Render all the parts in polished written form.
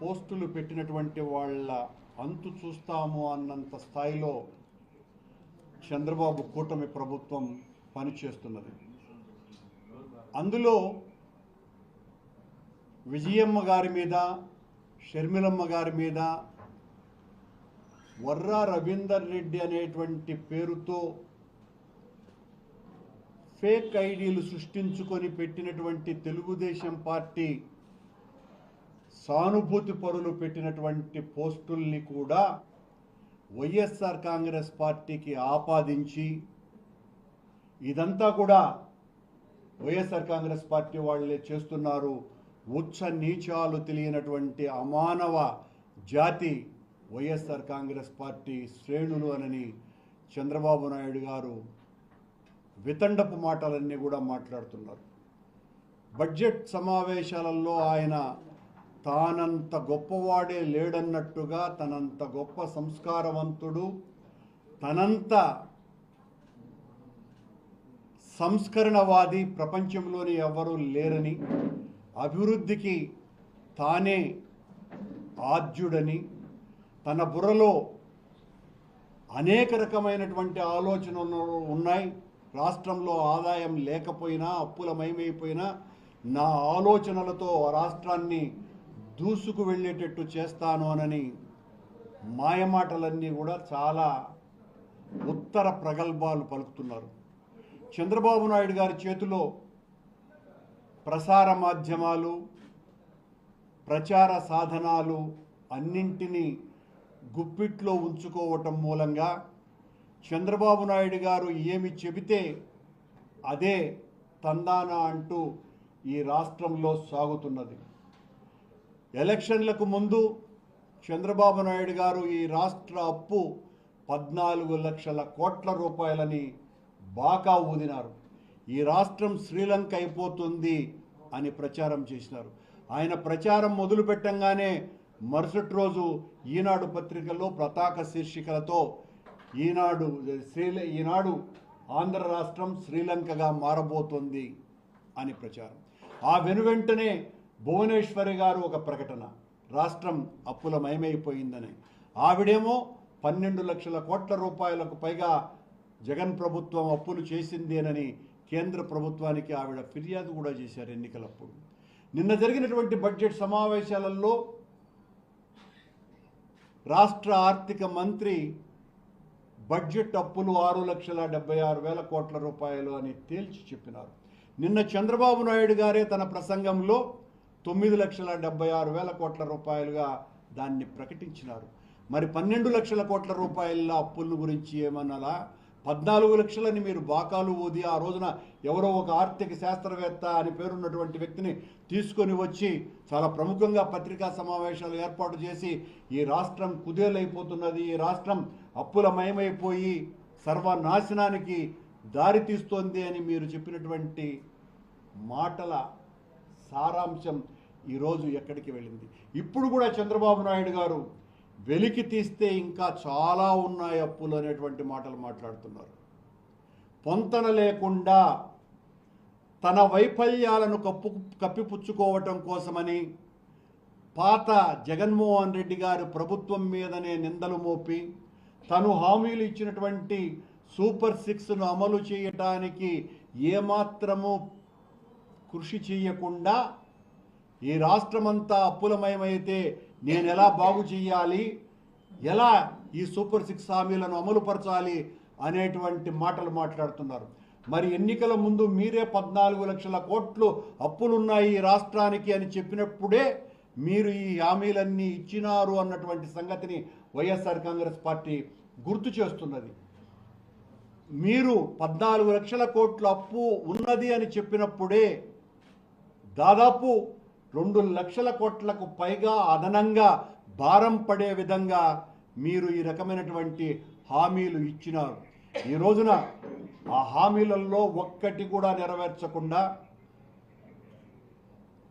పోస్టులు పెట్టినటువంటి వాళ్ళ అంతు చూస్తాము అన్నంత స్థాయిలో చంద్రబాబు కూటమి ప్రభుత్వం పనిచేస్తున్నది. అందులో విజయమ్మ గారి మీద, షర్మిలమ్మ గారి మీద వర్రా రవీందర్ రెడ్డి అనేటువంటి పేరుతో ఫేక్ ఐడీలు సృష్టించుకొని పెట్టినటువంటి తెలుగుదేశం పార్టీ సానుభూతి పరులు పెట్టినటువంటి పోస్టుల్ని కూడా వైఎస్ఆర్ కాంగ్రెస్ పార్టీకి ఆపాదించి ఇదంతా కూడా వైఎస్ఆర్ కాంగ్రెస్ పార్టీ వాళ్ళే చేస్తున్నారు, ఉచ్చ నీచాలు తెలియనటువంటి అమానవ జాతి వైఎస్ఆర్ కాంగ్రెస్ పార్టీ శ్రేణులు అని చంద్రబాబు నాయుడు గారు వితండపు మాటలన్నీ కూడా మాట్లాడుతున్నారు. బడ్జెట్ సమావేశాలలో ఆయన తానంత గొప్పవాడే లేడన్నట్టుగా, తనంత గొప్ప సంస్కారవంతుడు, తనంత సంస్కరణవాది ప్రపంచంలోని ఎవరూ లేరని, అభివృద్ధికి తానే ఆద్యుడని, తన బుర్రలో అనేక రకమైనటువంటి ఆలోచనలు ఉన్నాయి, రాష్ట్రంలో ఆదాయం లేకపోయినా అప్పులమయమైపోయినా నా ఆలోచనలతో రాష్ట్రాన్ని దూసుకు వెళ్ళేటట్టు చేస్తాను అనని మాయమాటలన్నీ కూడా చాలా ఉత్తర ప్రగల్భాలు పలుకుతున్నారు. చంద్రబాబు నాయుడు గారి చేతిలో ప్రసార మాధ్యమాలు, ప్రచార సాధనాలు అన్నింటినీ గుప్పిట్లో ఉంచుకోవటం మూలంగా చంద్రబాబు నాయుడు గారు ఏమి చెబితే అదే తందానా అంటూ ఈ రాష్ట్రంలో సాగుతున్నది. ఎలక్షన్లకు ముందు చంద్రబాబు నాయుడు గారు ఈ రాష్ట్ర అప్పు 14 లక్షల కోట్ల రూపాయలని బాకా ఊదినారు. ఈ రాష్ట్రం శ్రీలంక అయిపోతుంది అని ప్రచారం చేసినారు. ఆయన ప్రచారం మొదలు పెట్టంగానే మరుసటి రోజు ఈనాడు పత్రికల్లో పతాక శీర్షికలతో ఈనాడు ఆంధ్ర రాష్ట్రం శ్రీలంకగా మారబోతోంది అని ప్రచారం. ఆ వెనువెంటనే భువనేశ్వరి గారు ఒక ప్రకటన, రాష్ట్రం అప్పులమయమైపోయిందని. ఆవిడేమో 12 లక్షల కోట్ల రూపాయలకు పైగా జగన్ ప్రభుత్వం అప్పులు చేసిందేనని కేంద్ర ప్రభుత్వానికి ఆవిడ ఫిర్యాదు కూడా చేశారు ఎన్నికలప్పుడు. నిన్న జరిగినటువంటి బడ్జెట్ సమావేశాలలో రాష్ట్ర ఆర్థిక మంత్రి బడ్జెట్ అప్పులు 6,76,000 కోట్ల రూపాయలు అని తేల్చి చెప్పినారు. నిన్న చంద్రబాబు నాయుడు గారే తన ప్రసంగంలో 9,76,000 కోట్ల రూపాయలుగా దాన్ని ప్రకటించినారు. మరి 12 లక్షల కోట్ల రూపాయల అప్పుల గురించి ఏమన్నారా? 14 లక్షలని మీరు బాకాలు ఊది ఆ రోజున ఎవరో ఒక ఆర్థిక శాస్త్రవేత్త అని పేరున్నటువంటి వ్యక్తిని తీసుకొని వచ్చి చాలా ప్రముఖంగా పత్రికా సమావేశాలు ఏర్పాటు చేసి ఈ రాష్ట్రం కుదేలైపోతున్నది, ఈ రాష్ట్రం అప్పులమయమైపోయి సర్వనాశనానికి దారి తీస్తోంది అని మీరు చెప్పినటువంటి మాటల సారాంశం ఈరోజు ఎక్కడికి వెళ్ళింది? ఇప్పుడు కూడా చంద్రబాబు నాయుడు గారు వెలికి తీస్తే ఇంకా చాలా ఉన్నాయి అప్పులు అనేటువంటి మాటలు మాట్లాడుతున్నారు. పొంతన లేకుండా తన వైఫల్యాలను కప్పిపుచ్చుకోవటం కోసమని పాత జగన్మోహన్ రెడ్డి గారి ప్రభుత్వం మీదనే నిందలు మోపి తను హామీలు ఇచ్చినటువంటి సూపర్ 6ను అమలు చేయటానికి ఏమాత్రము కృషి చేయకుండా ఈ రాష్ట్రమంతా అప్పులమయమైతే నేను ఎలా బాగు చేయాలి, ఎలా ఈ సూపర్ 6 హామీలను అమలుపరచాలి అనేటువంటి మాటలు మాట్లాడుతున్నారు. మరి ఎన్నికల ముందు మీరే 14 లక్షల కోట్లు అప్పులున్నాయి ఈ రాష్ట్రానికి అని చెప్పినప్పుడే మీరు ఈ హామీలన్నీ ఇచ్చినారు అన్నటువంటి సంగతిని వైఎస్ఆర్ కాంగ్రెస్ పార్టీ గుర్తు చేస్తున్నది. మీరు 14 లక్షల కోట్ల అప్పు ఉన్నది అని చెప్పినప్పుడే దాదాపు 2 లక్షల కోట్లకు పైగా అదనంగా భారం పడే విధంగా మీరు ఈ రకమైనటువంటి హామీలు ఇచ్చినారు. ఈ రోజున ఆ హామీలలో ఒక్కటి కూడా నెరవేర్చకుండా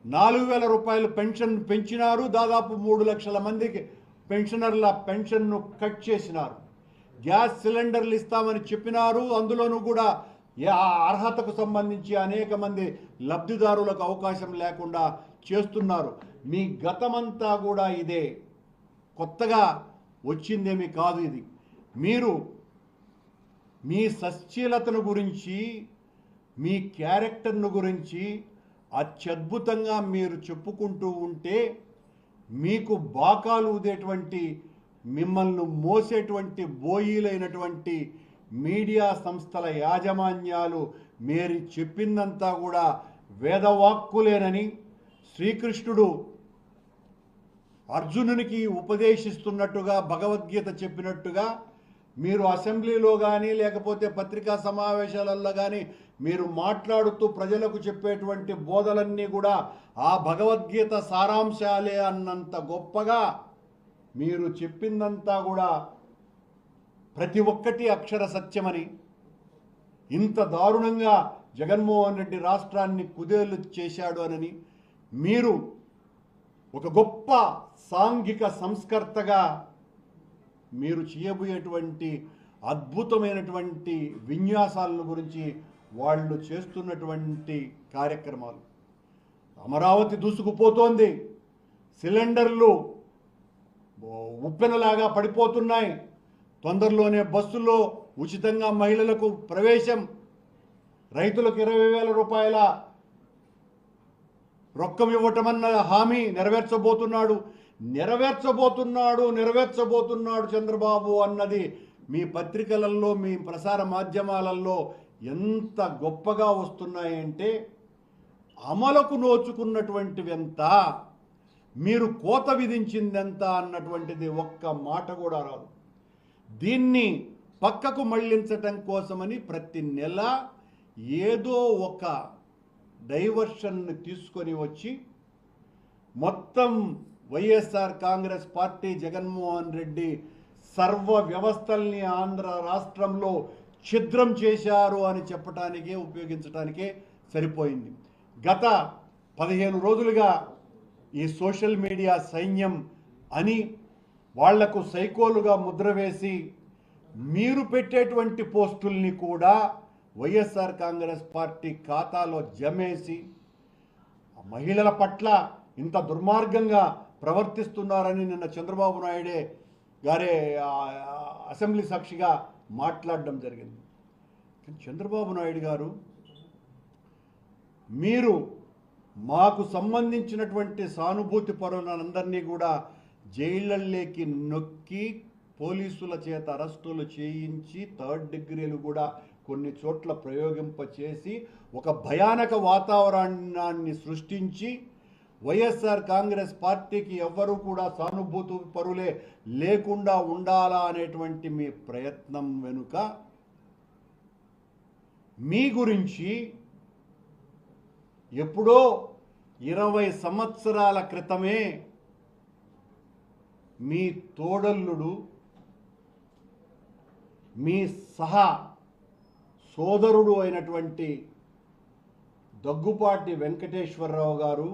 4,000 రూపాయలు పెన్షన్ పెంచినారు. దాదాపు 3 లక్షల మందికి పెన్షనర్ల పెన్షన్ను కట్ చేసినారు. గ్యాస్ సిలిండర్లు ఇస్తామని చెప్పినారు. అందులోనూ కూడా అర్హతకు సంబంధించి అనేక మంది లబ్ధిదారులకు అవకాశం లేకుండా చేస్తున్నారు. మీ గతమంతా కూడా ఇదే, కొత్తగా వచ్చిందేమీ కాదు ఇది. మీరు మీ సశ్చీలతను గురించి, మీ క్యారెక్టర్ను గురించి అత్యద్భుతంగా మీరు చెప్పుకుంటూ ఉంటే మీకు బాకాలు ఊదేటువంటి, మిమ్మల్ని మోసేటువంటి బోయీలైనటువంటి మీడియా సంస్థల యాజమాన్యాలు మీరు చెప్పిందంతా కూడా వేదవాక్కులేనని, శ్రీకృష్ణుడు అర్జునునికి ఉపదేశిస్తున్నట్టుగా, భగవద్గీత చెప్పినట్టుగా మీరు అసెంబ్లీలో కానీ లేకపోతే పత్రికా సమావేశాలలో కానీ మీరు మాట్లాడుతూ ప్రజలకు చెప్పేటువంటి బోధలన్నీ కూడా ఆ భగవద్గీత సారాంశాలే అన్నంత గొప్పగా మీరు చెప్పిందంతా కూడా ప్రతి ఒక్కటి అక్షర సత్యమని, ఇంత దారుణంగా జగన్మోహన్ రెడ్డి రాష్ట్రాన్ని కుదేలు చేశాడు అని, మీరు ఒక గొప్ప సాంఘిక సంస్కర్తగా మీరు చేయబోయేటువంటి అద్భుతమైనటువంటి విన్యాసాలను గురించి, వాళ్ళు చేస్తున్నటువంటి కార్యక్రమాలు, అమరావతి దూసుకుపోతోంది, సిలిండర్లు ఉప్పెనలాగా పడిపోతున్నాయి, తొందరలోనే బస్సుల్లో ఉచితంగా మహిళలకు ప్రవేశం, రైతులకు 20,000 రూపాయల రొక్కం ఇవ్వటమన్న హామీ నెరవేర్చబోతున్నాడు చంద్రబాబు అన్నది మీ పత్రికలలో, మీ ప్రసార మాధ్యమాలలో ఎంత గొప్పగా వస్తున్నాయంటే, అమలుకు నోచుకున్నటువంటివి ఎంత, మీరు కోత విధించిందెంత అన్నటువంటిది ఒక్క మాట కూడా రాదు. దీన్ని పక్కకు మళ్లించటం కోసమని ప్రతి నెల ఏదో ఒక డైవర్షన్ని తీసుకొని వచ్చి మొత్తం వైఎస్ఆర్ కాంగ్రెస్ పార్టీ, జగన్మోహన్ రెడ్డి సర్వ వ్యవస్థల్ని ఆంధ్ర రాష్ట్రంలో ఛిద్రం చేశారు అని చెప్పటానికే, ఉపయోగించడానికే సరిపోయింది. గత 15 రోజులుగా ఈ సోషల్ మీడియా సైన్యం అని వాళ్లకు సైకోలుగా ముద్ర వేసి మీరు పెట్టేటువంటి పోస్టుల్ని కూడా వైఎస్ఆర్ కాంగ్రెస్ పార్టీ ఖాతాలో జమేసి మహిళల పట్ల ఇంత దుర్మార్గంగా ప్రవర్తిస్తున్నారని నిన్న చంద్రబాబు నాయుడే గారే అసెంబ్లీ సాక్షిగా మాట్లాడడం జరిగింది. చంద్రబాబు నాయుడు గారు, మీరు మాకు సంబంధించినటువంటి సానుభూతి పరులందరినీ కూడా జైళ్ళల్లోకి నొక్కి పోలీసుల చేత అరెస్టులు చేయించి 3rd డిగ్రీలు కూడా కొన్ని చోట్ల ప్రయోగింపచేసి ఒక భయానక వాతావరణాన్ని సృష్టించి వైఎస్ఆర్ కాంగ్రెస్ పార్టీకి ఎవ్వరూ కూడా సానుభూతి పరులే లేకుండా ఉండాలా అనేటువంటి మీ ప్రయత్నం వెనుక మీ గురించి ఎప్పుడో 20 సంవత్సరాల క్రితమే మీ తోడల్లుడు, మీ సహా సోదరుడు అయినటువంటి దగ్గుపాటి వెంకటేశ్వరరావు గారు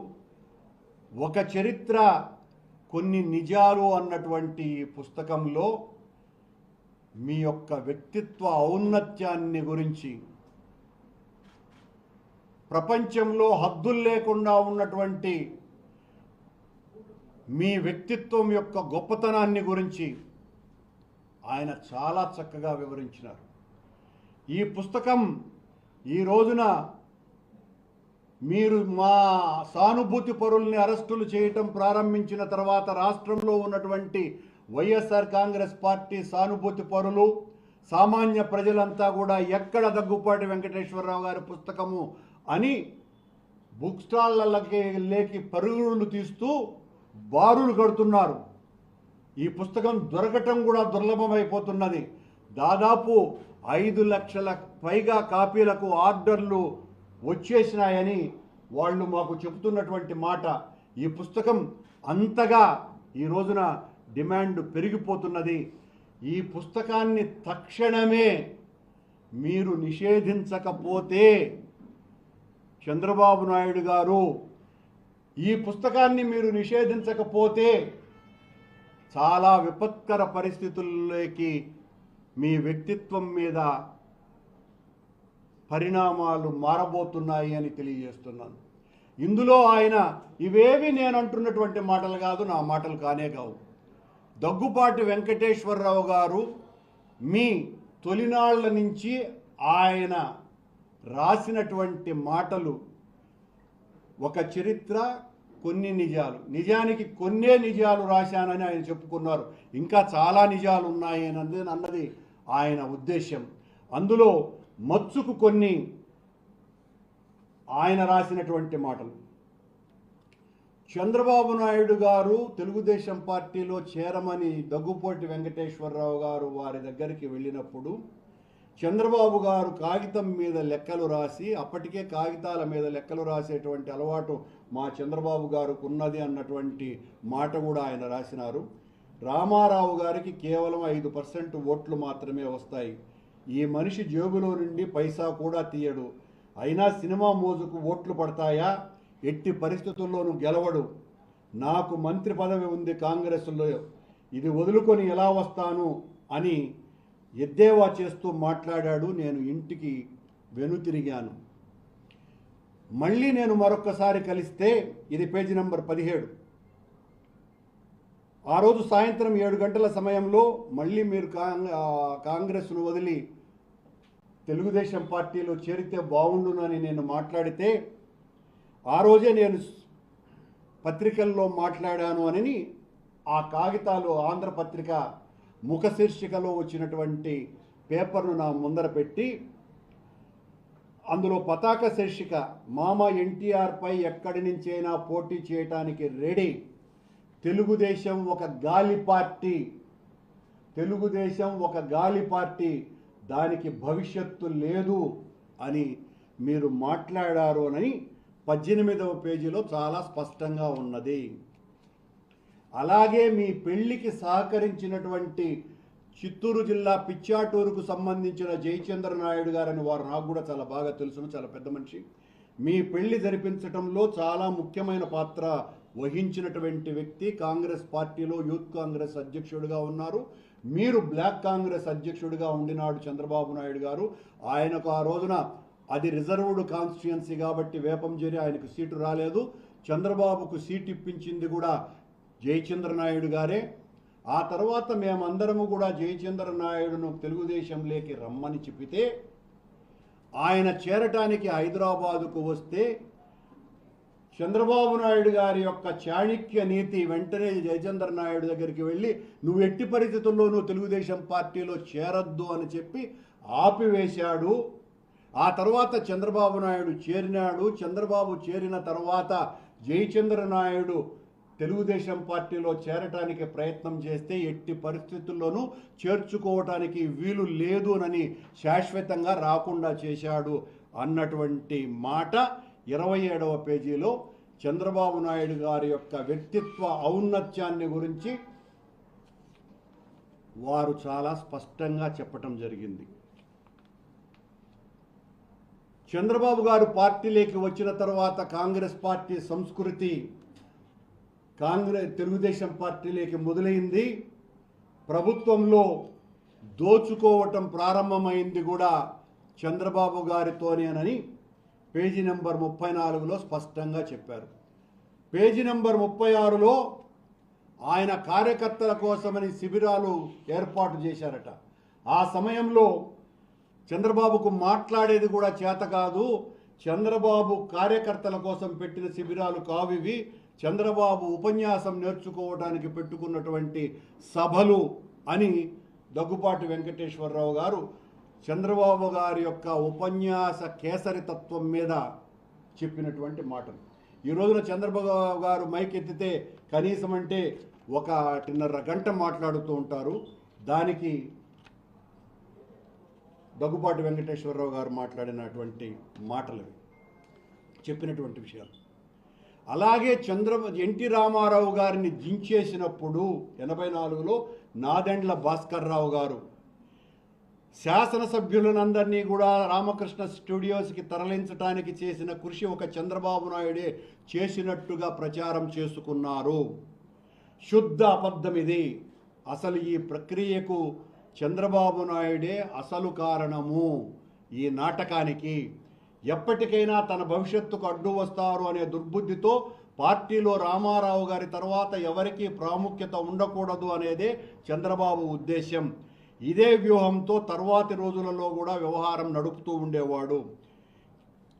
ఒక చరిత్ర కొన్ని నిజాలు అన్నటువంటి పుస్తకంలో మీ యొక్క వ్యక్తిత్వ ఔన్నత్యాన్ని గురించి, ప్రపంచంలో హద్దులు లేకుండా ఉన్నటువంటి మీ వ్యక్తిత్వం యొక్క గొప్పతనాన్ని గురించి ఆయన చాలా చక్కగా వివరించినారు. ఈ పుస్తకం ఈ రోజున మీరు మా సానుభూతి పరుల్ని అరెస్టులు చేయటం ప్రారంభించిన తర్వాత రాష్ట్రంలో ఉన్నటువంటి వైఎస్ఆర్ కాంగ్రెస్ పార్టీ సానుభూతి పరులు, సామాన్య ప్రజలంతా కూడా ఎక్కడ దగ్గుపాటి వెంకటేశ్వరరావు గారి పుస్తకము అని బుక్ స్టాళ్ళకి లేకి పరుగులు తీస్తూ బారులు కడుతున్నారు. ఈ పుస్తకం దొరకటం కూడా దుర్లభమైపోతున్నది. దాదాపు 5 లక్షల పైగా కాపీలకు ఆర్డర్లు వచ్చేసినాయని వాళ్ళు మాకు చెబుతున్నటువంటి మాట. ఈ పుస్తకం అంతగా ఈ రోజున డిమాండ్ పెరిగిపోతున్నది. ఈ పుస్తకాన్ని తక్షణమే మీరు నిషేధించకపోతే చంద్రబాబు నాయుడు గారు, ఈ పుస్తకాన్ని మీరు నిషేధించకపోతే చాలా విపత్కర పరిస్థితుల్లోకి మీ వ్యక్తిత్వం మీద పరిణామాలు మారబోతున్నాయి అని తెలియజేస్తున్నాను. ఇందులో ఆయన ఇవేవి నేను అంటున్నటువంటి మాటలు కాదు, నా మాటలు కానే కావు. దగ్గుపాటి వెంకటేశ్వరరావు గారు మీ తొలినాళ్ల నుంచి ఆయన రాసినటువంటి మాటలు ఒక చరిత్ర, కొన్ని నిజాలు. నిజానికి కొన్నే నిజాలు రాశానని ఆయన చెప్పుకున్నారు, ఇంకా చాలా నిజాలు ఉన్నాయి అన్నది ఆయన ఉద్దేశం. అందులో మచ్చుకు కొన్ని ఆయన రాసినటువంటి మాటలు. చంద్రబాబు నాయుడు గారు తెలుగుదేశం పార్టీలో చేరమని దగ్గుపాటి వెంకటేశ్వరరావు గారు వారి దగ్గరికి వెళ్ళినప్పుడు చంద్రబాబు గారు కాగితం మీద లెక్కలు రాసి, అప్పటికే కాగితాల మీద లెక్కలు రాసేటువంటి అలవాటు మా చంద్రబాబు గారికి ఉన్నది అన్నటువంటి మాట కూడా ఆయన రాసినారు. రామారావు గారికి కేవలం 5% ఓట్లు మాత్రమే వస్తాయి. ఈ మనిషి జేబులో నుండి పైసా కూడా తీయడు, అయినా సినిమా మోజుకు ఓట్లు పడతాయా? ఎట్టి పరిస్థితుల్లోనూ గెలవడు. నాకు మంత్రి పదవి ఉంది కాంగ్రెస్లో, ఇది వదులుకొని ఎలా వస్తాను అని ఎద్దేవా చేస్తూ మాట్లాడాడు. నేను ఇంటికి వెనుతిరిగాను. మళ్ళీ నేను మరొక్కసారి కలిస్తే, ఇది పేజీ నెంబర్ 17, ఆ రోజు సాయంత్రం 7 గంటల సమయంలో మళ్ళీ మీరు కాంగ్రెస్ను వదిలి తెలుగుదేశం పార్టీలో చేరితే బాగుండునని నేను మాట్లాడితే, ఆ రోజే నేను పత్రికల్లో మాట్లాడాను అని ఆ కాగితాలు ఆంధ్రపత్రిక ముఖ శీర్షికలో వచ్చినటువంటి పేపర్ను నా ముందర పెట్టి, అందులో పతాక శీర్షిక మామ ఎన్టీఆర్పై ఎక్కడి నుంచైనా పోటీ చేయటానికి రెడీ, తెలుగుదేశం ఒక గాలి పార్టీ, తెలుగుదేశం ఒక గాలి పార్టీ, దానికి భవిష్యత్తు లేదు అని మీరు మాట్లాడారు అని 18వ పేజీలో చాలా స్పష్టంగా ఉన్నది. అలాగే మీ పెళ్లికి సహకరించినటువంటి చిత్తూరు జిల్లా పిచ్చాటూరుకు సంబంధించిన జయచంద్ర నాయుడు గారని వారు నాకు కూడా చాలా బాగా తెలుసును, చాలా పెద్ద మనిషి. మీ పెళ్లి జరిపించటంలో చాలా ముఖ్యమైన పాత్ర వహించినటువంటి వ్యక్తి. కాంగ్రెస్ పార్టీలో యూత్ కాంగ్రెస్ అధ్యక్షుడిగా ఉన్నారు. మీరు బ్లాక్ కాంగ్రెస్ అధ్యక్షుడిగా ఉండినాడు చంద్రబాబు నాయుడు గారు. ఆయనకు ఆ రోజున అది రిజర్వ్డ్ కాన్స్టిట్యుయెన్సీ కాబట్టి వేపంజేరి ఆయనకు సీటు రాలేదు. చంద్రబాబుకు సీటు ఇప్పించింది కూడా జయచంద్ర నాయుడు గారే. ఆ తర్వాత మేమందరము కూడా జయచంద్ర నాయుడును తెలుగుదేశంలోకి రమ్మని చెప్పితే, ఆయన చేరటానికి హైదరాబాదుకు వస్తే చంద్రబాబు నాయుడు గారి యొక్క చాణక్య నీతి వెంటనే జయచంద్ర నాయుడు దగ్గరికి వెళ్ళి, నువ్వు ఎట్టి పరిస్థితుల్లోనూ తెలుగుదేశం పార్టీలో చేరొద్దు అని చెప్పి ఆపివేశాడు. ఆ తర్వాత చంద్రబాబు నాయుడు చేరినాడు. చంద్రబాబు చేరిన తర్వాత జయచంద్ర నాయుడు తెలుగుదేశం పార్టీలో చేరటానికి ప్రయత్నం చేస్తే ఎట్టి పరిస్థితుల్లోనూ చేర్చుకోవటానికి వీలు లేదు అని శాశ్వతంగా రాకుండా చేశాడు అన్నటువంటి మాట 27వ పేజీలో చంద్రబాబు నాయుడు గారి యొక్క వ్యక్తిత్వ ఔన్నత్యాన్ని గురించి వారు చాలా స్పష్టంగా చెప్పటం జరిగింది. చంద్రబాబు గారు పార్టీలోకి వచ్చిన తర్వాత కాంగ్రెస్ పార్టీ సంస్కృతి తెలుగుదేశం పార్టీలోకి మొదలైంది. ప్రభుత్వంలో దోచుకోవటం ప్రారంభమైంది కూడా చంద్రబాబు గారితోనేనని పేజీ నెంబర్ 34లో స్పష్టంగా చెప్పారు. పేజీ నెంబర్ 36లో ఆయన కార్యకర్తల కోసమని శిబిరాలు ఏర్పాటు చేశారట. ఆ సమయంలో చంద్రబాబుకు మాట్లాడేది కూడా చేత కాదు. చంద్రబాబు కార్యకర్తల కోసం పెట్టిన శిబిరాలు కావివి, చంద్రబాబు ఉపన్యాసం నేర్చుకోవడానికి పెట్టుకున్నటువంటి సభలు అని దగ్గుపాటి వెంకటేశ్వరరావు గారు చంద్రబాబు గారి యొక్క ఉపన్యాస కేసరితత్వం మీద చెప్పినటువంటి మాటలు. ఈ రోజున చంద్రబాబు గారు మైక్ ఎత్తితే కనీసం అంటే 1.5 గంట మాట్లాడుతూ ఉంటారు. దానికి దగ్గుపాటి వెంకటేశ్వరరావు గారు మాట్లాడినటువంటి మాటలు, చెప్పినటువంటి విషయాలు. అలాగే ఎన్టీ రామారావు గారిని దించేసినప్పుడు 84లో నాదెండ్ల భాస్కర్ రావు గారు శాసనసభ్యులనందరినీ కూడా రామకృష్ణ స్టూడియోస్కి తరలించడానికి చేసిన కృషి ఒక చంద్రబాబు నాయుడే చేసినట్టుగా ప్రచారం చేసుకున్నారు. శుద్ధ అబద్ధం ఇది. అసలు ఈ ప్రక్రియకు చంద్రబాబు నాయుడే అసలు కారణము. ఈ నాటకానికి ఎప్పటికైనా తన భవిష్యత్తుకు అడ్డు వస్తారు అనే దుర్బుద్ధితో పార్టీలో రామారావు గారి తర్వాత ఎవరికీ ప్రాముఖ్యత ఉండకూడదు అనేదే చంద్రబాబు ఉద్దేశం. ఇదే వ్యూహంతో తర్వాతి రోజులలో కూడా వ్యవహారం నడుపుతూ ఉండేవాడు.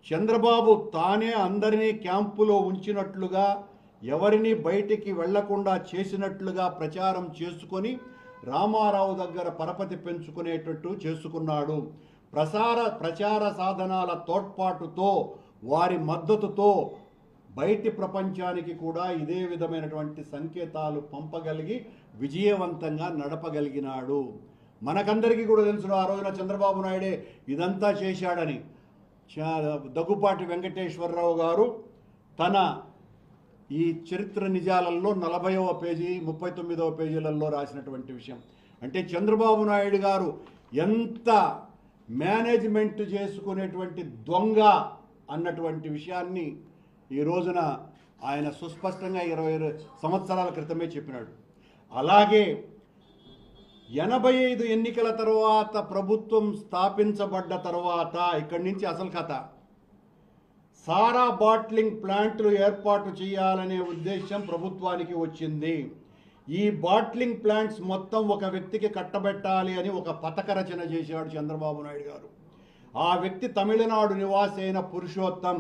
చంద్రబాబు తానే అందరినీ క్యాంపులో ఉంచినట్లుగా, ఎవరిని బయటికి వెళ్లకుండా చేసినట్లుగా ప్రచారం చేసుకొని రామారావు దగ్గర పరపతి పెంచుకునేటట్టు చేసుకున్నాడు. ప్రచార సాధనాల తోడ్పాటుతో, వారి మద్దతుతో బయటి ప్రపంచానికి కూడా ఇదే విధమైనటువంటి సంకేతాలు పంపగలిగి విజయవంతంగా నడపగలిగినాడు. మనకందరికీ కూడా తెలుసు ఆ రోజున చంద్రబాబు నాయుడే ఇదంతా చేశాడని. దగ్గుపాటి వెంకటేశ్వరరావు గారు తన ఈ చరిత్ర నిజాలలో 40వ పేజీ 39వ పేజీలలో రాసినటువంటి విషయం. అంటే చంద్రబాబు నాయుడు గారు ఎంత మేనేజ్మెంట్ చేసుకునేటువంటి దొంగ అన్నటువంటి విషయాన్ని ఈ రోజున ఆయన సుస్పష్టంగా 20 సంవత్సరాల క్రితమే చెప్పినాడు. అలాగే 85 ఎన్నికల తర్వాత ప్రభుత్వం స్థాపించబడ్డ తర్వాత ఇక్కడి నుంచి అసలు కథ, సారా బాట్లింగ్ ప్లాంట్లు ఏర్పాటు చేయాలనే ఉద్దేశం ప్రభుత్వానికి వచ్చింది. ఈ బాట్లింగ్ ప్లాంట్స్ మొత్తం ఒక వ్యక్తికి కట్టబెట్టాలి అని ఒక పథక రచన చేశాడు చంద్రబాబు నాయుడు గారు. ఆ వ్యక్తి తమిళనాడు నివాసి అయిన పురుషోత్తం.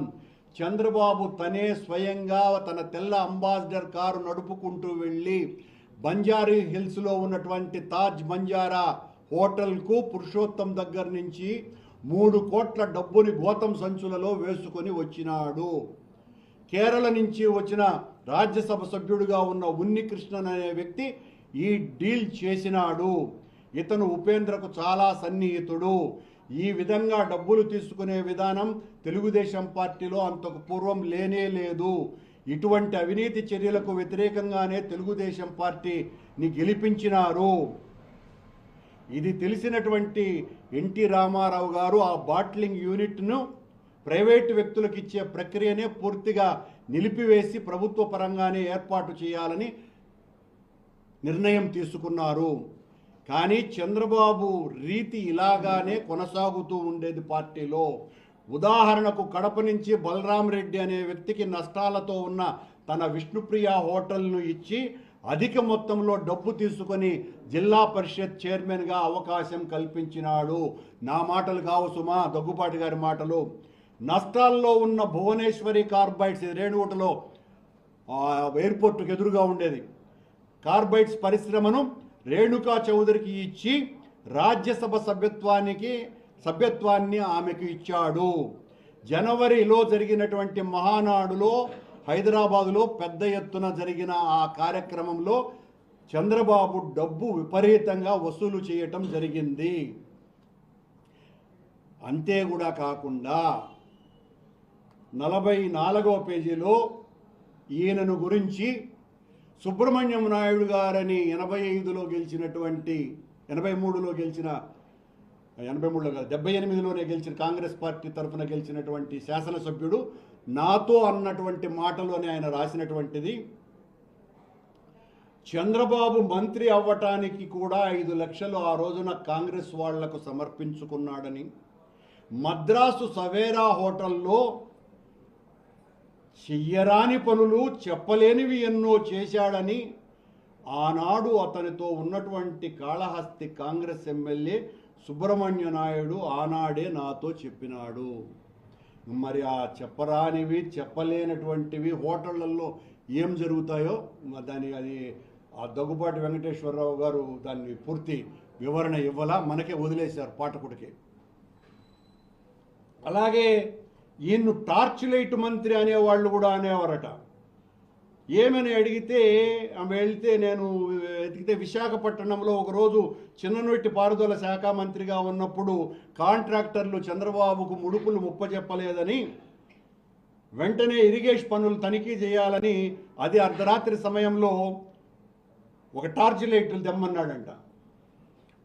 చంద్రబాబు తనే స్వయంగా తన తెల్ల అంబాసిడర్ కారు నడుపుకుంటూ వెళ్ళి బంజారీ హిల్స్లో ఉన్నటువంటి తాజ్ బంజారా హోటల్కు పురుషోత్తం దగ్గర నుంచి 3 కోట్ల డబ్బుని గోతం సంచులలో వేసుకొని వచ్చినాడు. కేరళ నుంచి వచ్చిన రాజ్యసభ సభ్యుడిగా ఉన్న ఉన్నికృష్ణన్ అనే వ్యక్తి ఈ డీల్ చేసినాడు. ఇతను ఉపేంద్రకు చాలా సన్నిహితుడు. ఈ విధంగా డబ్బులు తీసుకునే విధానం తెలుగుదేశం పార్టీలో అంతకు పూర్వం లేనే లేదు. ఇటువంటి అవినీతి చర్యలకు వ్యతిరేకంగానే తెలుగుదేశం పార్టీని గెలిపించినారు. ఇది తెలిసినటువంటి ఎన్టీ రామారావు గారు ఆ బాట్లింగ్ యూనిట్ను ప్రైవేటు వ్యక్తులకు ఇచ్చే ప్రక్రియనే పూర్తిగా నిలిపివేసి ప్రభుత్వ పరంగానే ఏర్పాటు చేయాలని నిర్ణయం తీసుకున్నారు. కానీ చంద్రబాబు రీతి ఇలాగానే కొనసాగుతూ ఉండేది పార్టీలో. ఉదాహరణకు కడప నుంచి బలరాం రెడ్డి అనే వ్యక్తికి నష్టాలతో ఉన్న తన విష్ణుప్రియ హోటల్ను ఇచ్చి అధిక మొత్తంలో డబ్బు తీసుకొని జిల్లా పరిషత్ చైర్మన్గా అవకాశం కల్పించినాడు. నా మాటలు కావు సుమా, దగ్గుపాటి గారి మాటలు. నష్టాల్లో ఉన్న భువనేశ్వరి కార్బైడ్స్, రేణుగుంటలో ఎయిర్పోర్టుకు ఎదురుగా ఉండేది కార్బైడ్స్ పరిశ్రమను రేణుకా చౌదరికి ఇచ్చి రాజ్యసభ సభ్యత్వాన్ని ఆమెకు ఇచ్చాడు. జనవరిలో జరిగినటువంటి మహానాడులో హైదరాబాదులో పెద్ద ఎత్తున జరిగిన ఆ కార్యక్రమంలో చంద్రబాబు డబ్బు విపరీతంగా వసూలు చేయటం జరిగింది. అంతే కూడా కాకుండా 44వ పేజీలో ఈయనను గురించి సుబ్రహ్మణ్యం నాయుడు గారని 85లో గెలిచినటువంటి 83లో గెలిచిన 83లో కాదు 78లోనే గెలిచిన కాంగ్రెస్ పార్టీ తరఫున గెలిచినటువంటి శాసనసభ్యుడు నాతో అన్నటువంటి మాటలోనే ఆయన రాసినటువంటిది, చంద్రబాబు మంత్రి అవ్వటానికి కూడా 5 లక్షలు ఆ రోజున కాంగ్రెస్ వాళ్లకు సమర్పించుకున్నాడని, మద్రాసు సవేరా హోటల్లో చెయ్యరాని పనులు చెప్పలేనివి ఎన్నో చేశాడని ఆనాడు అతనితో ఉన్నటువంటి కాళహస్తి కాంగ్రెస్ ఎమ్మెల్యే సుబ్రహ్మణ్య నాయుడు ఆనాడే నాతో చెప్పినాడు. మరి ఆ చెప్పరానివి చెప్పలేనటువంటివి హోటళ్లలో ఏం జరుగుతాయో అది ఆ దగ్గుపాటి వెంకటేశ్వరరావు గారు దాన్ని పూర్తి వివరణ ఇవ్వాలా, మనకే వదిలేశారు పాఠకుడికి. అలాగే ఈయన్ను టార్చ్ లైట్ మంత్రి అనేవాళ్ళు కూడా అనేవారట. ఏమని అడిగితే వెళ్తే నేను ఎదిగితే విశాఖపట్నంలో ఒకరోజు చిన్ననోటి పారుదల శాఖ మంత్రిగా ఉన్నప్పుడు కాంట్రాక్టర్లు చంద్రబాబుకు ముడుపులు ముప్పజెప్పలేదని వెంటనే ఇరిగేషన్ పనులు తనిఖీ చేయాలని అది అర్ధరాత్రి సమయంలో ఒక టార్చ్ లైట్లు తెమ్మన్నాడంట.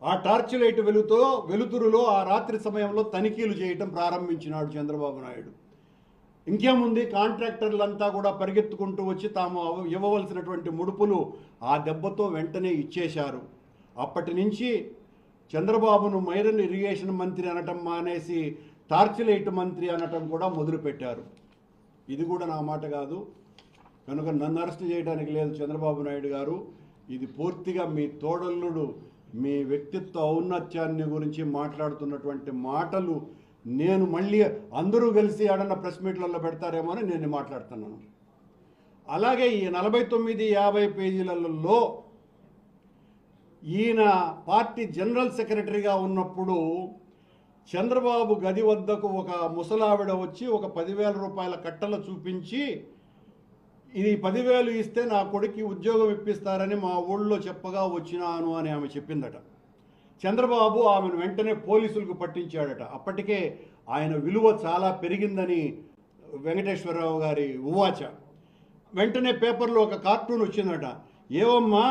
ఆ టార్చ్ లైట్ వెలుతురులో ఆ రాత్రి సమయంలో తనిఖీలు చేయటం ప్రారంభించినాడు చంద్రబాబు నాయుడు. ఇంకేముంది, కాంట్రాక్టర్లంతా కూడా పరిగెత్తుకుంటూ వచ్చి తాము ఇవ్వవలసినటువంటి ముడుపులు ఆ దెబ్బతో వెంటనే ఇచ్చేశారు. అప్పటి నుంచి చంద్రబాబును మైరన్ ఇరిగేషన్ మంత్రి అనటం మానేసి టార్చ్ లైట్ మంత్రి అనటం కూడా మొదలుపెట్టారు. ఇది కూడా నా మాట కాదు, కనుక నన్ను అరెస్ట్ చేయడానికి లేదు చంద్రబాబు నాయుడు గారు. ఇది పూర్తిగా మీ తోడల్లుడు మీ వ్యక్తిత్వ ఔన్నత్యాన్ని గురించి మాట్లాడుతున్నటువంటి మాటలు. నేను మళ్ళీ అందరూ కలిసి ఆడన్న ప్రెస్ మీట్లలో పెడతారేమో అని నేను మాట్లాడుతున్నాను. అలాగే ఈ 49-50 పేజీలలో ఈయన పార్టీ జనరల్ సెక్రటరీగా ఉన్నప్పుడు చంద్రబాబు గది వద్దకు ఒక ముసలావిడ వచ్చి ఒక 10,000 రూపాయల కట్టలు చూపించి, ఇది 10,000 ఇస్తే నా కొడుకు ఉద్యోగం ఇప్పిస్తారని మా ఊళ్ళో చెప్పగా వచ్చినాను అని ఆమె చెప్పిందట. చంద్రబాబు ఆమెను వెంటనే పోలీసులకు పట్టించాడట. అప్పటికే ఆయన విలువ చాలా పెరిగిందని వెంకటేశ్వరరావు గారి ఉవాచ. వెంటనే పేపర్లో ఒక కార్టూన్ వచ్చిందట. ఏవమ్మా